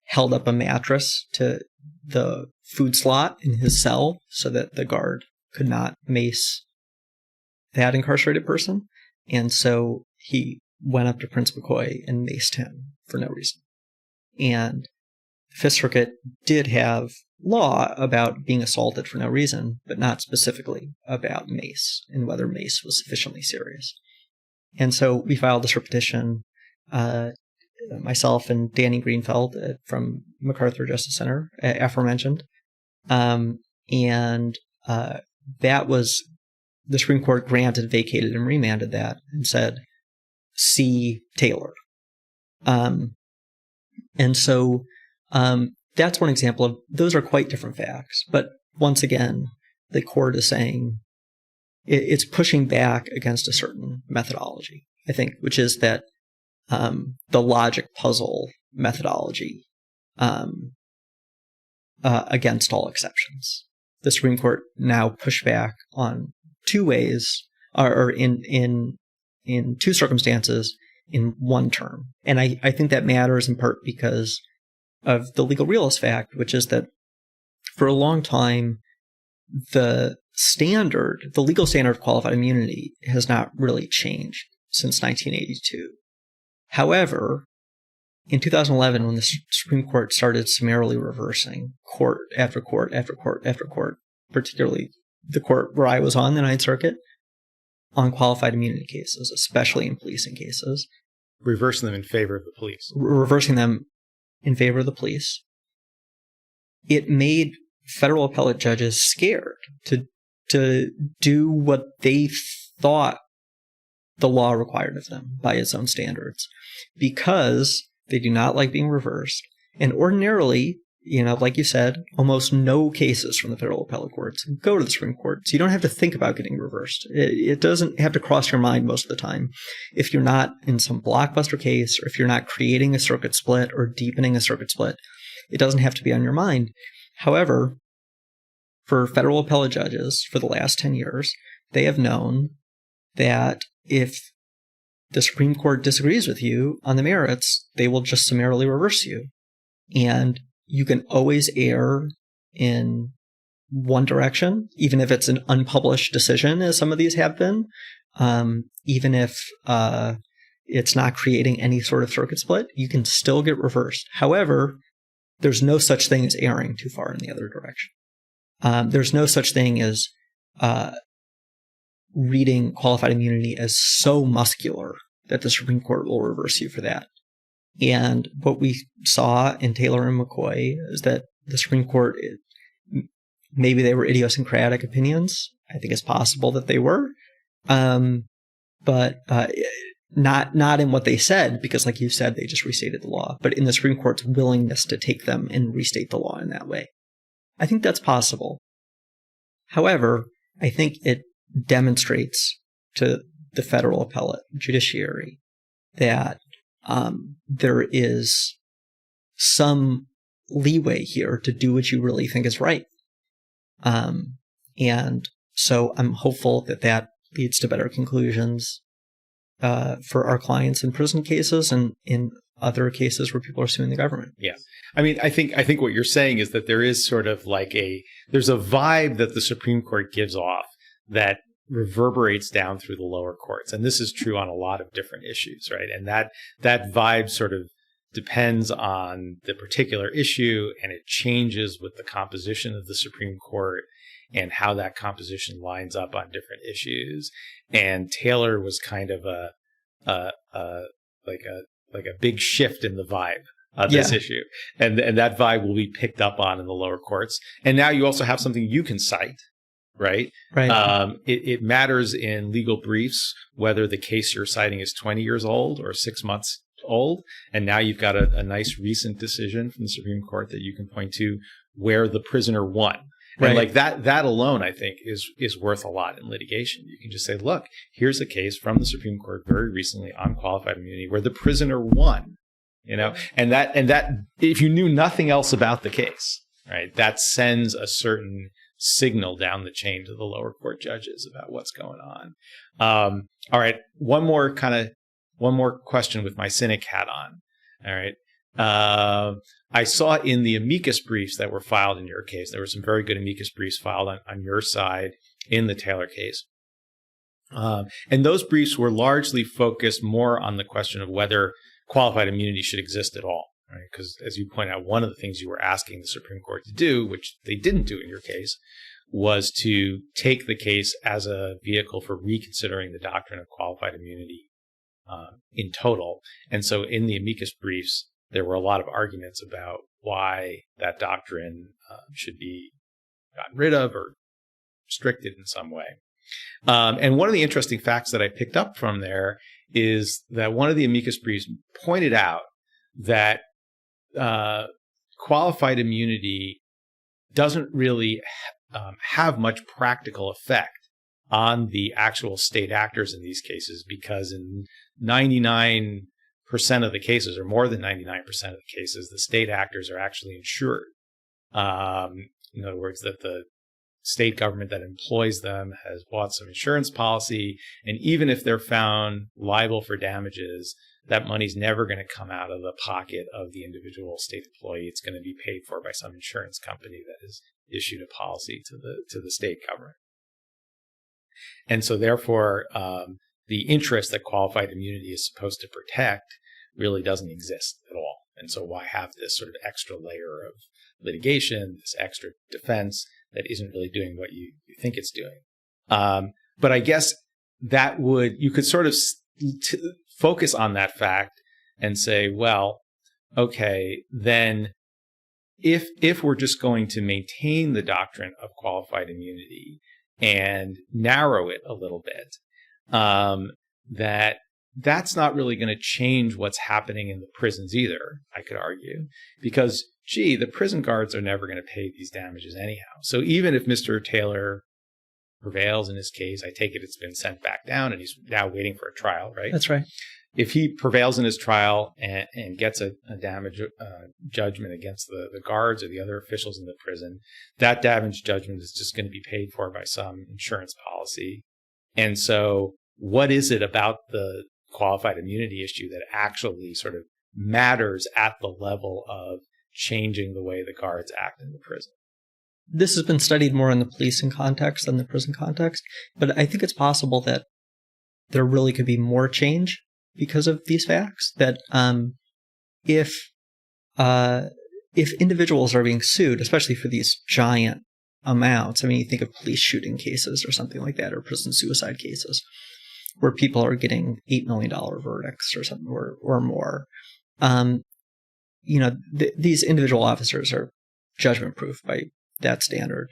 held up a mattress to the food slot in his cell so that the guard could not mace that incarcerated person. And so he went up to Prince McCoy and maced him for no reason. And the Fifth Circuit did have law about being assaulted for no reason, but not specifically about mace and whether mace was sufficiently serious. And so we filed this petition, myself and Danny Greenfeld from MacArthur Justice Center, aforementioned. That was, the Supreme Court granted, vacated, and remanded that and said, see Taylor. And so that's one example of, those are quite different facts. But once again, the court is saying it's pushing back against a certain methodology, I think, which is that the logic puzzle methodology against all exceptions. The Supreme Court now pushed back on two ways, or in two circumstances in one term. And I think that matters in part because of the legal realist fact, which is that for a long time, the legal standard of qualified immunity has not really changed since 1982. However, in 2011, when the Supreme Court started summarily reversing court after court after court after court, particularly the court where I was on, the Ninth Circuit, on qualified immunity cases, especially in policing cases. Reversing them in favor of the police. Reversing them in favor of the police. It made federal appellate judges scared to do what they thought the law required of them by its own standards, because they do not like being reversed. And ordinarily, like you said, almost no cases from the federal appellate courts go to the Supreme Court. So you don't have to think about getting reversed. It doesn't have to cross your mind most of the time. If you're not in some blockbuster case, or if you're not creating a circuit split or deepening a circuit split, it doesn't have to be on your mind. However, for federal appellate judges for the last 10 years, they have known that if the Supreme Court disagrees with you on the merits, they will just summarily reverse you. And you can always err in one direction, even if it's an unpublished decision, as some of these have been, even if it's not creating any sort of circuit split, you can still get reversed. However, there's no such thing as erring too far in the other direction. There's no such thing as reading qualified immunity as so muscular that the Supreme Court will reverse you for that. And what we saw in Taylor and McCoy is that the Supreme Court, maybe they were idiosyncratic opinions. I think it's possible that they were, but not in what they said, because like you said, they just restated the law, but in the Supreme Court's willingness to take them and restate the law in that way. I think that's possible. However, I think it demonstrates to the federal appellate judiciary that there is some leeway here to do what you really think is right. And so I'm hopeful that that leads to better conclusions for our clients in prison cases and in other cases where people are suing the government. Yes. I mean, I think what you're saying is that there is sort of like there's a vibe that the Supreme Court gives off that reverberates down through the lower courts. And this is true on a lot of different issues, right? And that vibe sort of depends on the particular issue, and it changes with the composition of the Supreme Court and how that composition lines up on different issues. And Taylor was kind of a big shift in the vibe of this issue. And that vibe will be picked up on in the lower courts. And now you also have something you can cite, right? Right. It matters in legal briefs whether the case you're citing is 20 years old or 6 months old. And now you've got a nice recent decision from the Supreme Court that you can point to where the prisoner won. Right. And like that alone, I think, is worth a lot in litigation. You can just say, look, here's a case from the Supreme Court very recently on qualified immunity where the prisoner won, and that if you knew nothing else about the case, right, that sends a certain signal down the chain to the lower court judges about what's going on. All right. One more question with my cynic hat on. All right. I saw in the amicus briefs that were filed in your case, there were some very good amicus briefs filed on your side in the Taylor case. And those briefs were largely focused more on the question of whether qualified immunity should exist at all, right? Because as you point out, one of the things you were asking the Supreme Court to do, which they didn't do in your case, was to take the case as a vehicle for reconsidering the doctrine of qualified immunity in total. And so in the amicus briefs, there were a lot of arguments about why that doctrine should be gotten rid of or restricted in some way. And one of the interesting facts that I picked up from there is that one of the amicus briefs pointed out that qualified immunity doesn't really have much practical effect on the actual state actors in these cases, because in 99% of the cases, or more than 99% of the cases, the state actors are actually insured. In other words, that the state government that employs them has bought some insurance policy, and even if they're found liable for damages, that money's never going to come out of the pocket of the individual state employee. It's going to be paid for by some insurance company that is issued a policy to the state government. And so therefore, the interest that qualified immunity is supposed to protect really doesn't exist at all. And so why have this sort of extra layer of litigation, this extra defense that isn't really doing what you think it's doing? But I guess you could sort of focus on that fact and say, well, okay, then if we're just going to maintain the doctrine of qualified immunity and narrow it a little bit, that's not really going to change what's happening in the prisons either, I could argue, because, the prison guards are never going to pay these damages anyhow. So even if Mr. Taylor prevails in his case, I take it it's been sent back down and he's now waiting for a trial, right? That's right. If he prevails in his trial and gets a damage judgment against the guards or the other officials in the prison, that damage judgment is just going to be paid for by some insurance policy. And so what is it about the qualified immunity issue that actually sort of matters at the level of changing the way the guards act in the prison? This has been studied more in the policing context than the prison context, but I think it's possible that there really could be more change because of these facts, that if individuals are being sued, especially for these giant amounts, I mean, you think of police shooting cases or something like that, or prison suicide cases, where people are getting $8 million verdicts or something or more. These individual officers are judgment proof by that standard.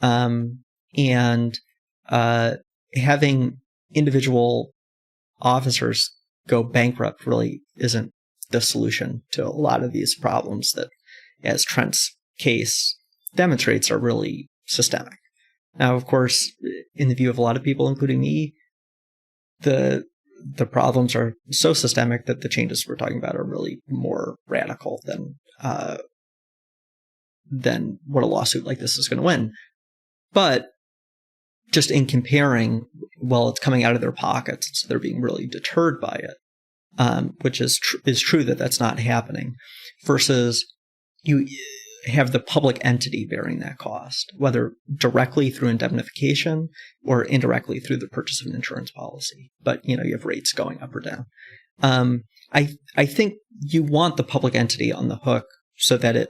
And having individual officers go bankrupt really isn't the solution to a lot of these problems that, as Trent's case demonstrates, are really systemic. Now, of course, in the view of a lot of people, including me, the problems are so systemic that the changes we're talking about are really more radical than what a lawsuit like this is going to win. But just in comparing, well, it's coming out of their pockets, so they're being really deterred by it, which is true that that's not happening, versus you have the public entity bearing that cost, whether directly through indemnification or indirectly through the purchase of an insurance policy. But, you have rates going up or down. I think you want the public entity on the hook so that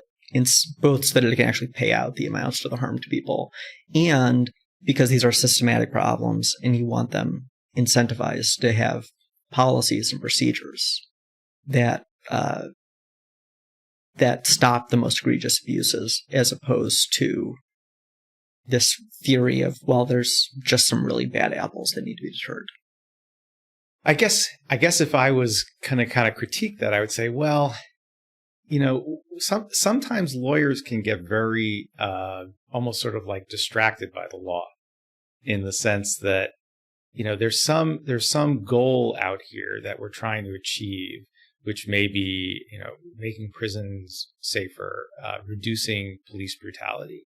both so that it can actually pay out the amounts for the harm to people, and because these are systematic problems and you want them incentivized to have policies and procedures that stop the most egregious abuses, as opposed to this theory of, well, there's just some really bad apples that need to be deterred. I guess if I was kind of critique that, I would say, well, sometimes lawyers can get very almost sort of like distracted by the law, in the sense that, there's some goal out here that we're trying to achieve, which may be, making prisons safer, reducing police brutality,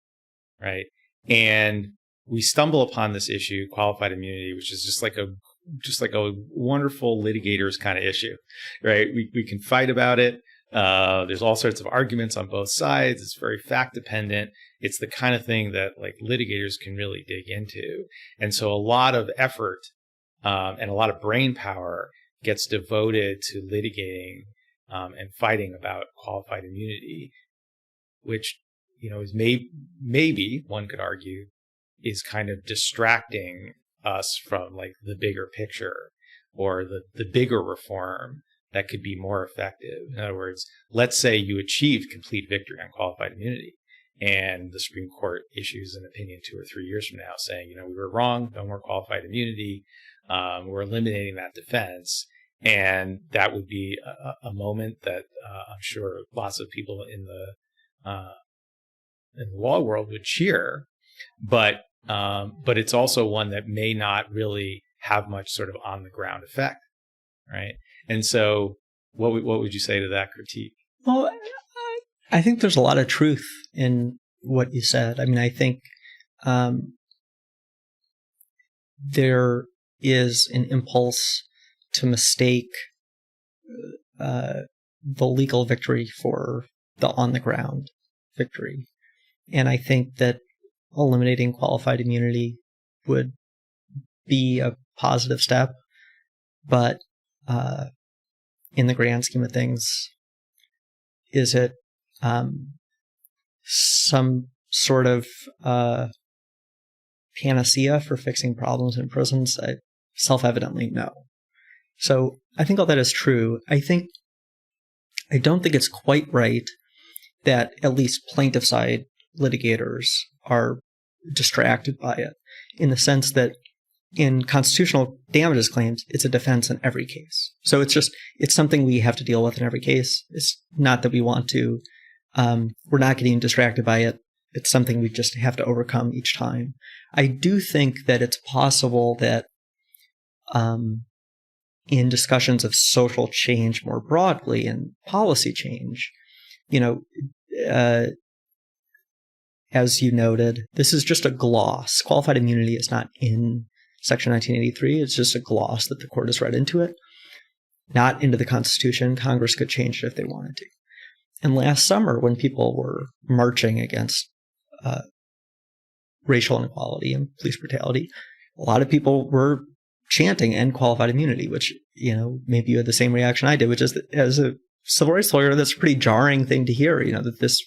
right? And we stumble upon this issue, qualified immunity, which is just like a wonderful litigator's kind of issue, right? We can fight about it. There's all sorts of arguments on both sides. It's very fact dependent. It's the kind of thing that like litigators can really dig into. And so a lot of effort and a lot of brain power gets devoted to litigating and fighting about qualified immunity, which, is maybe one could argue is kind of distracting us from like the bigger picture or the bigger reform that could be more effective. In other words, let's say you achieved complete victory on qualified immunity and the Supreme Court issues an opinion 2 or 3 years from now saying, we were wrong, no more qualified immunity, we're eliminating that defense. And that would be a moment that I'm sure lots of people in the law world would cheer, but it's also one that may not really have much sort of on the ground effect, right? And so, what would you say to that critique? Well, I think there's a lot of truth in what you said. I mean, I think there is an impulse to mistake the legal victory for the on-the-ground victory. I think that eliminating qualified immunity would be a positive step, but in the grand scheme of things, is it some sort of panacea for fixing problems in prisons? Self-evidently, no. So I think all that is true. I don't think it's quite right that at least plaintiff side litigators are distracted by it, in the sense that in constitutional damages claims, it's a defense in every case. So it's something we have to deal with in every case. It's not that we want to, we're not getting distracted by it. It's something we just have to overcome each time. I do think that it's possible that in discussions of social change more broadly and policy change, as you noted, this is just a gloss. Qualified immunity is not in Section 1983. It's just a gloss that the court has read into it, not into the Constitution. Congress could change it if they wanted to. And last summer, when people were marching against racial inequality and police brutality, a lot of people were chanting "end qualified immunity," which, maybe you had the same reaction I did, which is that as a civil rights lawyer, that's a pretty jarring thing to hear, that this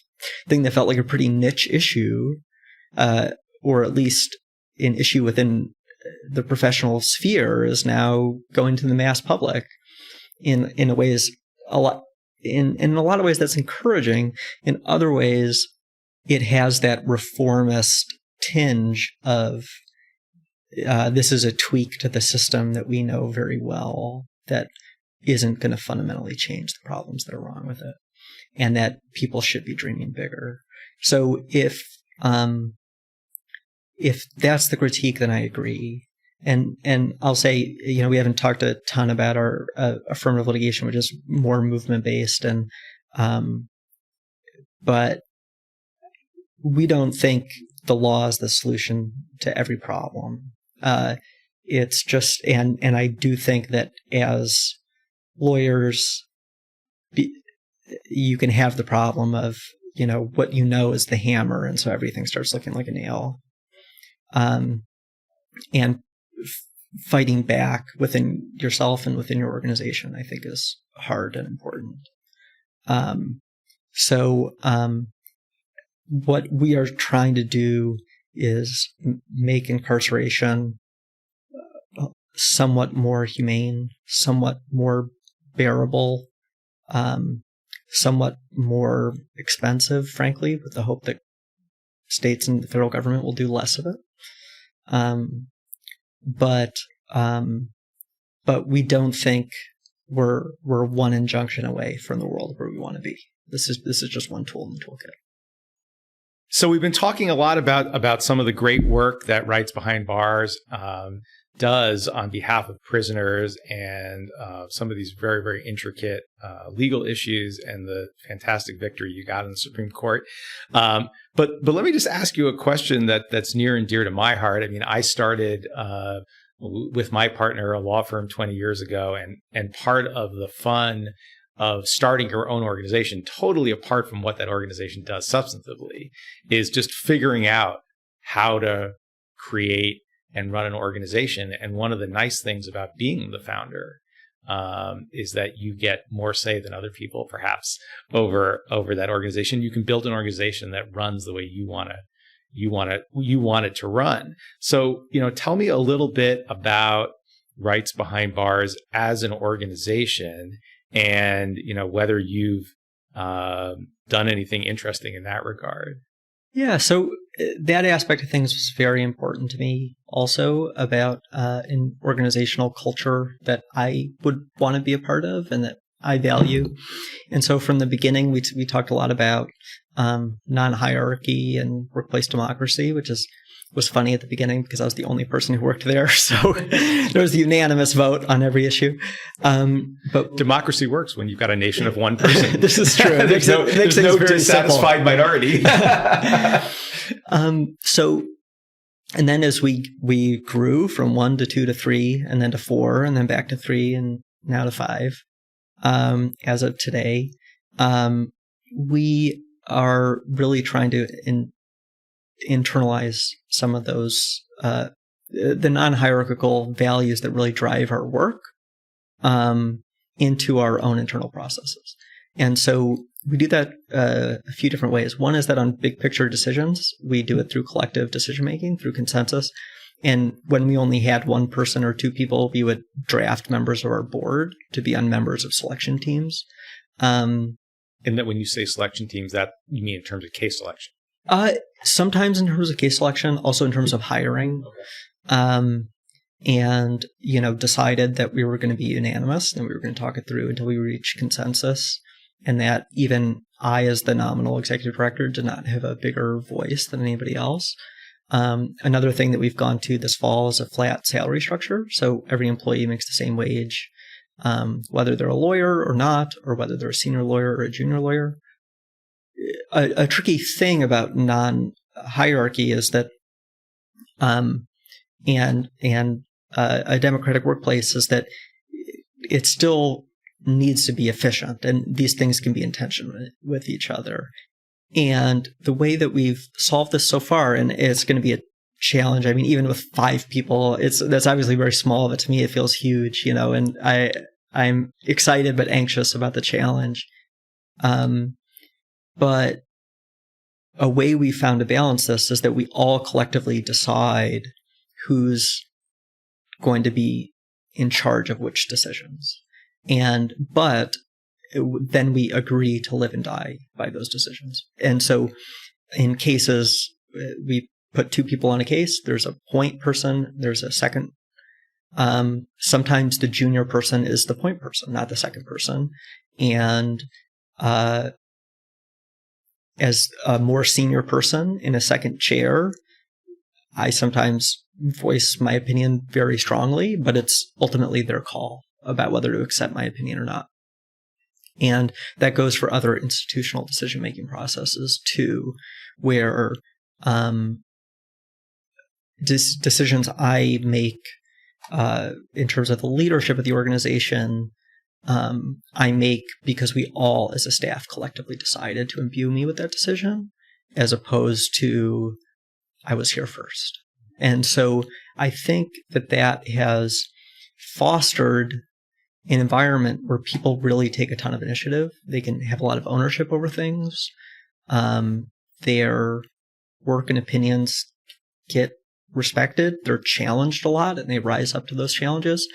thing that felt like a pretty niche issue, or at least an issue within the professional sphere, is now going to the mass public in a lot of ways that's encouraging. In other ways, it has that reformist tinge of this is a tweak to the system that we know very well that isn't going to fundamentally change the problems that are wrong with it, and that people should be dreaming bigger. So if that's the critique, then I agree. And I'll say, we haven't talked a ton about our affirmative litigation, which is more movement based, but we don't think the law is the solution to every problem. It's just, and I do think that as lawyers, you can have the problem of, what is the hammer, and so everything starts looking like a nail. And fighting back within yourself and within your organization, I think, is hard and important. So what we are trying to do is make incarceration somewhat more humane, somewhat more bearable, somewhat more expensive, frankly, with the hope that states and the federal government will do less of it. But we don't think we're one injunction away from the world where we want to be. This is just one tool in the toolkit. So we've been talking a lot about some of the great work that Rights Behind Bars does on behalf of prisoners, and some of these very, very intricate legal issues, and the fantastic victory you got in the Supreme Court. But let me just ask you a question that's near and dear to my heart. I mean, I started with my partner a law firm 20 years ago, and part of the fun of starting your own organization, totally apart from what that organization does substantively, is just figuring out how to create and run an organization. And one of the nice things about being the founder is that you get more say than other people, perhaps, over that organization. You can build an organization that runs the way you want it to run. So, tell me a little bit about Rights Behind Bars as an organization, and whether you've done anything interesting in that regard. Yeah, so that aspect of things was very important to me also, about an organizational culture that I would want to be a part of and that I value. And so from the beginning, we talked a lot about non-hierarchy and workplace democracy, which was funny at the beginning because I was the only person who worked there. So there was a unanimous vote on every issue. But democracy works when you've got a nation of one person. This is true. There's no dissatisfied minority. And then as we grew from 1 to 2 to 3, and then to 4, and then back to 3, and now to 5, as of today, we are really trying to internalize some of those the non-hierarchical values that really drive our work into our own internal processes. And so we do that a few different ways. One is that on big picture decisions, we do it through collective decision making, through consensus. And when we only had one person or two people, we would draft members of our board to be on members of selection teams. And that when you say selection teams, that you mean in terms of case selection? Sometimes in terms of case selection, also in terms of hiring. Okay. And, decided that we were going to be unanimous and we were going to talk it through until we reached consensus. And that even I, as the nominal executive director, did not have a bigger voice than anybody else. Another thing that we've gone to this fall is a flat salary structure. So every employee makes the same wage, whether they're a lawyer or not, or whether they're a senior lawyer or a junior lawyer. A tricky thing about non-hierarchy is that, a democratic workplace is that it still needs to be efficient, and these things can be in tension with each other. And the way that we've solved this so far, and it's going to be a challenge. I mean, even with 5 people, that's obviously very small, but to me, it feels huge, and I'm excited but anxious about the challenge. But a way we found to balance this is that we all collectively decide who's going to be in charge of which decisions. But then we agree to live and die by those decisions. And so in cases, we put 2 people on a case, there's a point person, there's a second. Sometimes the junior person is the point person, not the second person. And as a more senior person in a second chair, I sometimes voice my opinion very strongly, but it's ultimately their call about whether to accept my opinion or not. And that goes for other institutional decision-making processes too, where decisions I make in terms of the leadership of the organization, I make because we all as a staff collectively decided to imbue me with that decision, as opposed to I was here first. And so I think that has fostered an environment where people really take a ton of initiative. They can have a lot of ownership over things. Their work and opinions get respected. They're challenged a lot, and they rise up to those challenges.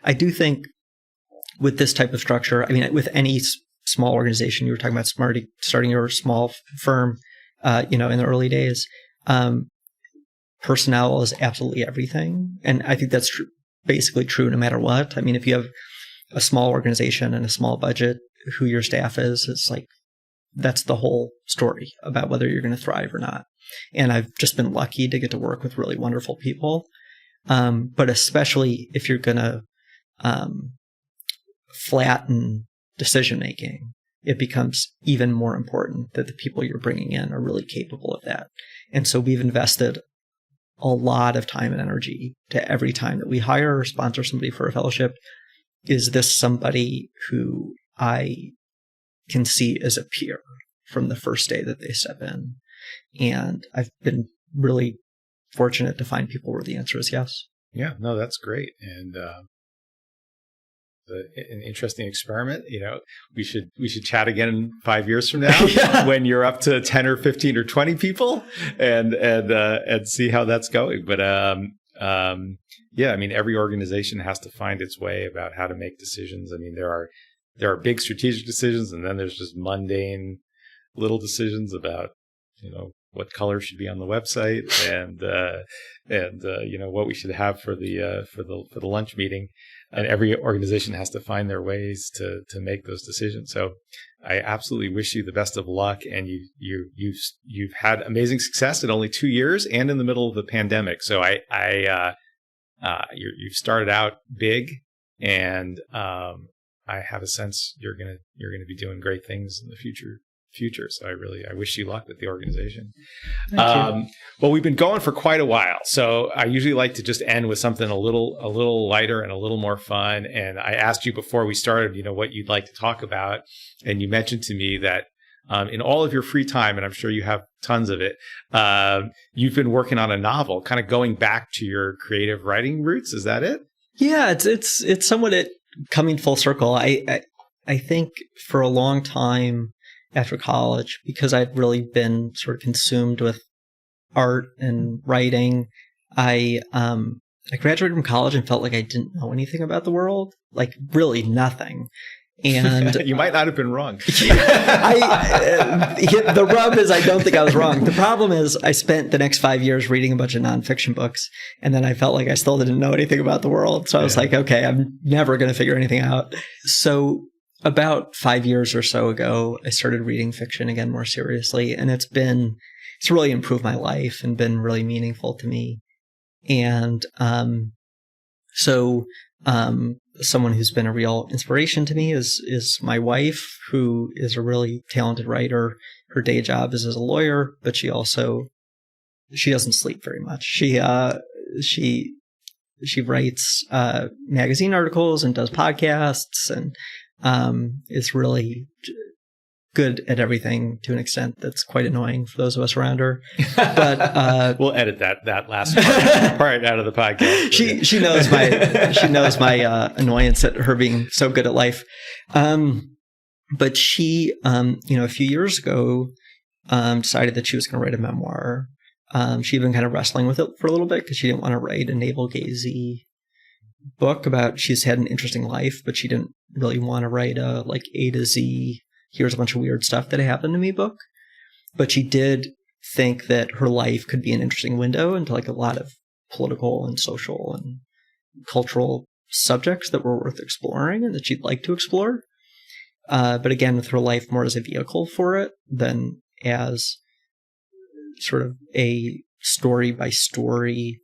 I do think with this type of structure, I mean, with any small organization, you were talking about starting your small firm, in the early days, personnel is absolutely everything. And I think that's basically true no matter what. I mean, if you have a small organization and a small budget, who your staff is, it's like, that's the whole story about whether you're going to thrive or not. And I've just been lucky to get to work with really wonderful people. But especially if you're going to flatten decision-making, it becomes even more important that the people you're bringing in are really capable of that. And so we've invested a lot of time and energy to every time that we hire or sponsor somebody for a fellowship. Is this somebody who I can see as a peer from the first day that they step in? And I've been really fortunate to find people where the answer is yes. Yeah, no, that's great. And an interesting experiment. We should chat again in 5 years from now when you're up to 10 or 15 or 20 people and see how that's going. But I mean, every organization has to find its way about how to make decisions. I mean, there are big strategic decisions, and then there's just mundane little decisions about, what color should be on the website and what we should have for the lunch meeting. And every organization has to find their ways to make those decisions. So I absolutely wish you the best of luck. And you've had amazing success in only 2 years and in the middle of the pandemic. So you've started out big, and I have a sense you're gonna be doing great things in the future. So I wish you luck with the organization. Well, we've been going for quite a while, so I usually like to just end with something a little lighter and a little more fun. And I asked you before we started, what you'd like to talk about, and you mentioned to me that in all of your free time, and I'm sure you have tons of it, you've been working on a novel, kind of going back to your creative writing roots. Is that it? Yeah, it's somewhat coming full circle. I think for a long time after college, because I'd really been sort of consumed with art and writing, I graduated from college and felt like I didn't know anything about the world, like really nothing. And you might not have been wrong. The rub is I don't think I was wrong. The problem is I spent the next 5 years reading a bunch of nonfiction books, and then I felt like I still didn't know anything about the world. So I was like, okay, I'm never going to figure anything out. So about 5 years or so ago, I started reading fiction again more seriously, and it's really improved my life and been really meaningful to me. And someone who's been a real inspiration to me is my wife, who is a really talented writer. Her day job is as a lawyer, but she doesn't sleep very much. She writes magazine articles and does podcasts, and is really good at everything to an extent that's quite annoying for those of us around her. But we'll edit that last part out of the podcast. She knows my annoyance at her being so good at life. But she, a few years ago, decided that she was going to write a memoir. She'd been kind of wrestling with it for a little bit because she didn't want to write a navel-gazing book about she's had an interesting life, but she didn't really want to write a like A to Z, here's a bunch of weird stuff that happened to me book. But she did think that her life could be an interesting window into like a lot of political and social and cultural subjects that were worth exploring and that she'd like to explore. But again, with her life more as a vehicle for it than as sort of a story by story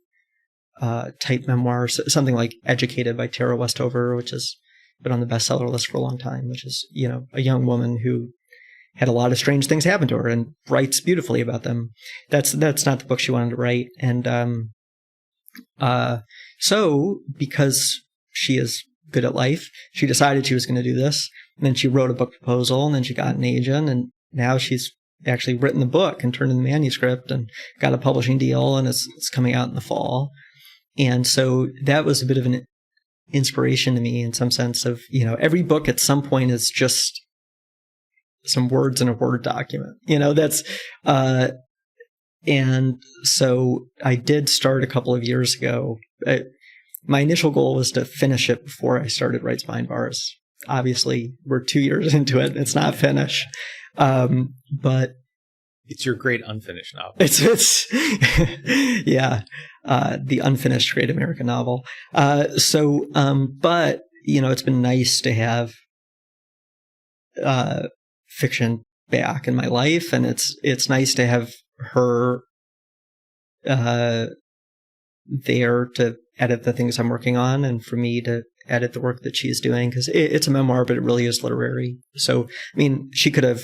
type memoir, something like Educated by Tara Westover, which has been on the bestseller list for a long time, which is, a young woman who had a lot of strange things happen to her and writes beautifully about them. That's not the book she wanted to write. And so because she is good at life, she decided she was going to do this. And then she wrote a book proposal, and then she got an agent, and now she's actually written the book and turned in the manuscript and got a publishing deal, and it's coming out in the fall. And so that was a bit of an inspiration to me in some sense of, every book at some point is just some words in a Word document, that's, and so I did start a couple of years ago. My initial goal was to finish it before I started Rights Behind Bars. Obviously, we're 2 years into it. It's not finished. But it's your great unfinished novel. It's yeah, the unfinished great American novel. But it's been nice to have fiction back in my life, and it's nice to have her there to edit the things I'm working on, and for me to edit the work that she's doing, because it's a memoir, but it really is literary. So, she could have,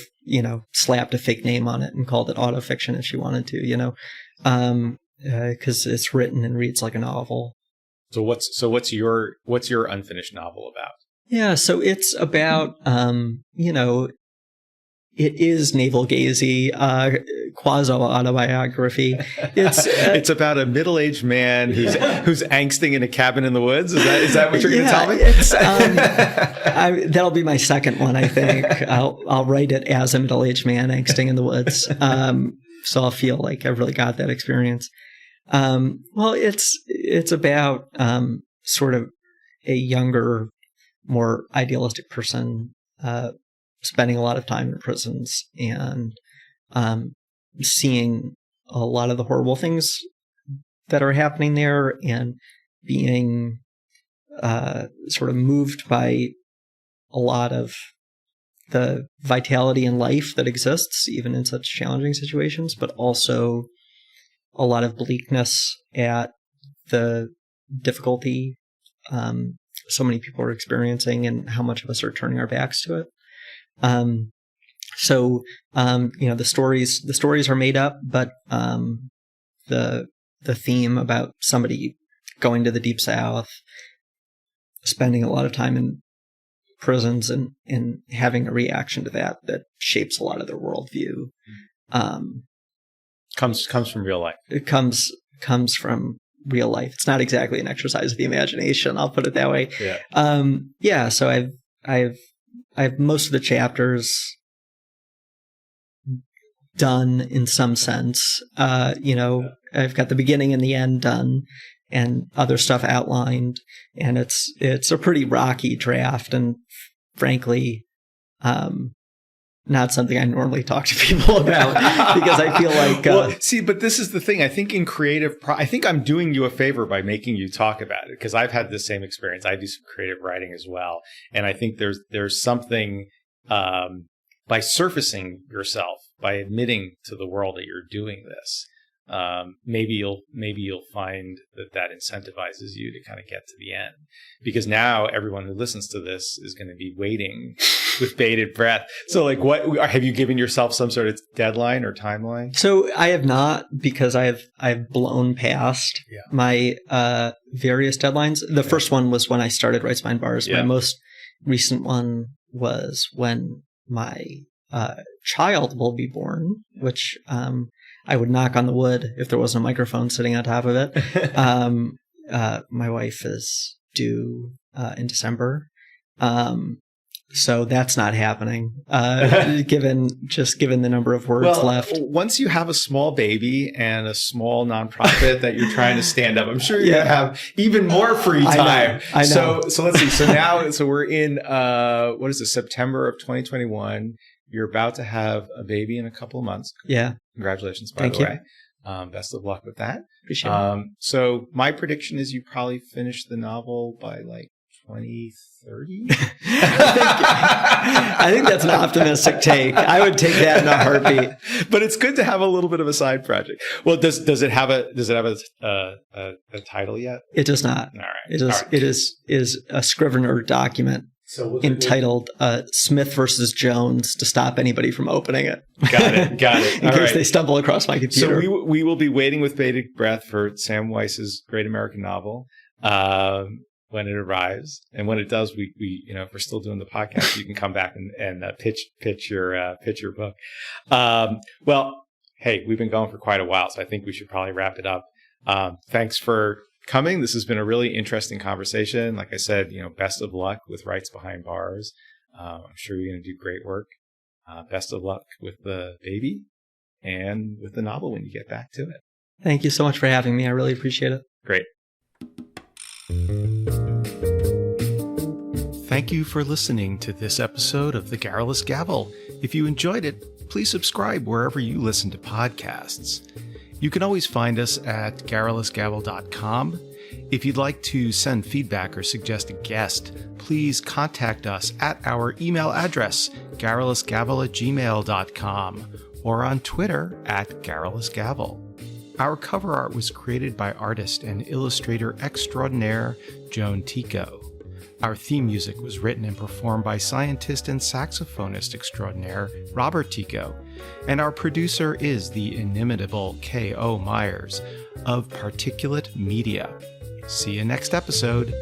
slapped a fake name on it and called it autofiction if she wanted to, because it's written and reads like a novel. So what's your unfinished novel about? Yeah, so it's about, it is navel-gazing, quasi-autobiography. It's about a middle-aged man who's angsting in a cabin in the woods. Is that what you're going to tell me? That'll be my second one, I think. I'll write it as a middle-aged man angsting in the woods. So I'll feel like I've really got that experience. Well, it's about sort of a younger, more idealistic person spending a lot of time in prisons and seeing a lot of the horrible things that are happening there, and being sort of moved by a lot of the vitality in life that exists, even in such challenging situations, but also a lot of bleakness at the difficulty so many people are experiencing and how much of us are turning our backs to it. The stories are made up, but the theme about somebody going to the Deep South, spending a lot of time in prisons and having a reaction to that shapes a lot of their worldview. Comes from real life. It comes from real life. It's not exactly an exercise of the imagination. I'll put it that way. Yeah. So I've most of the chapters done in some sense. I've got the beginning and the end done, and other stuff outlined. And it's a pretty rocky draft, and frankly, not something I normally talk to people about because I feel like. But this is the thing. I think in I think I'm doing you a favor by making you talk about it, because I've had the same experience. I do some creative writing as well, and I think there's something by surfacing yourself, by admitting to the world that you're doing this. Maybe you'll find that incentivizes you to kind of get to the end, because now everyone who listens to this is going to be waiting with bated breath. So, like, what have you given yourself some sort of deadline or timeline? So I have not, because I've blown past my various deadlines. The first one was when I started Rights Behind Bars. My most recent one was when my child will be born, which I would knock on the wood if there wasn't a microphone sitting on top of it. My wife is due in December. So that's not happening, given the number of words left. Once you have a small baby and a small nonprofit that you're trying to stand up, I'm sure you're going to have even more free time. I know. So let's see. So we're in, what is it, September of 2021. You're about to have a baby in a couple of months. Yeah. Congratulations, by the way. Best of luck with that. Appreciate it. So my prediction is you probably finish the novel by like 2030. I think that's an optimistic take. I would take that in a heartbeat. But it's good to have a little bit of a side project. Well, does it have a title yet? It does not. All right. It is a Scrivener document. Entitled Smith versus Jones, to stop anybody from opening it. Got it. In case they stumble across my computer. So we will be waiting with bated breath for Sam Weiss's great American novel when it arrives, and when it does, we if we're still doing the podcast, you can come back and pitch your book. Well, hey, we've been going for quite a while, so I think we should probably wrap it up. Thanks for coming. This has been a really interesting conversation. Like I said, best of luck with Rights Behind Bars. I'm sure you're going to do great work. Best of luck with the baby and with the novel when you get back to it. Thank you so much for having me. I really appreciate it. Great. Thank you for listening to this episode of the Garrulous Gavel. If you enjoyed it, please subscribe wherever you listen to podcasts. You can always find us at garrulousgavel.com. If you'd like to send feedback or suggest a guest, please contact us at our email address, garrulousgavel@gmail.com, or on Twitter at garrulousgavel. Our cover art was created by artist and illustrator extraordinaire Joan Tico. Our theme music was written and performed by scientist and saxophonist extraordinaire Robert Tico, and our producer is the inimitable K.O. Myers of Particulate Media. See you next episode.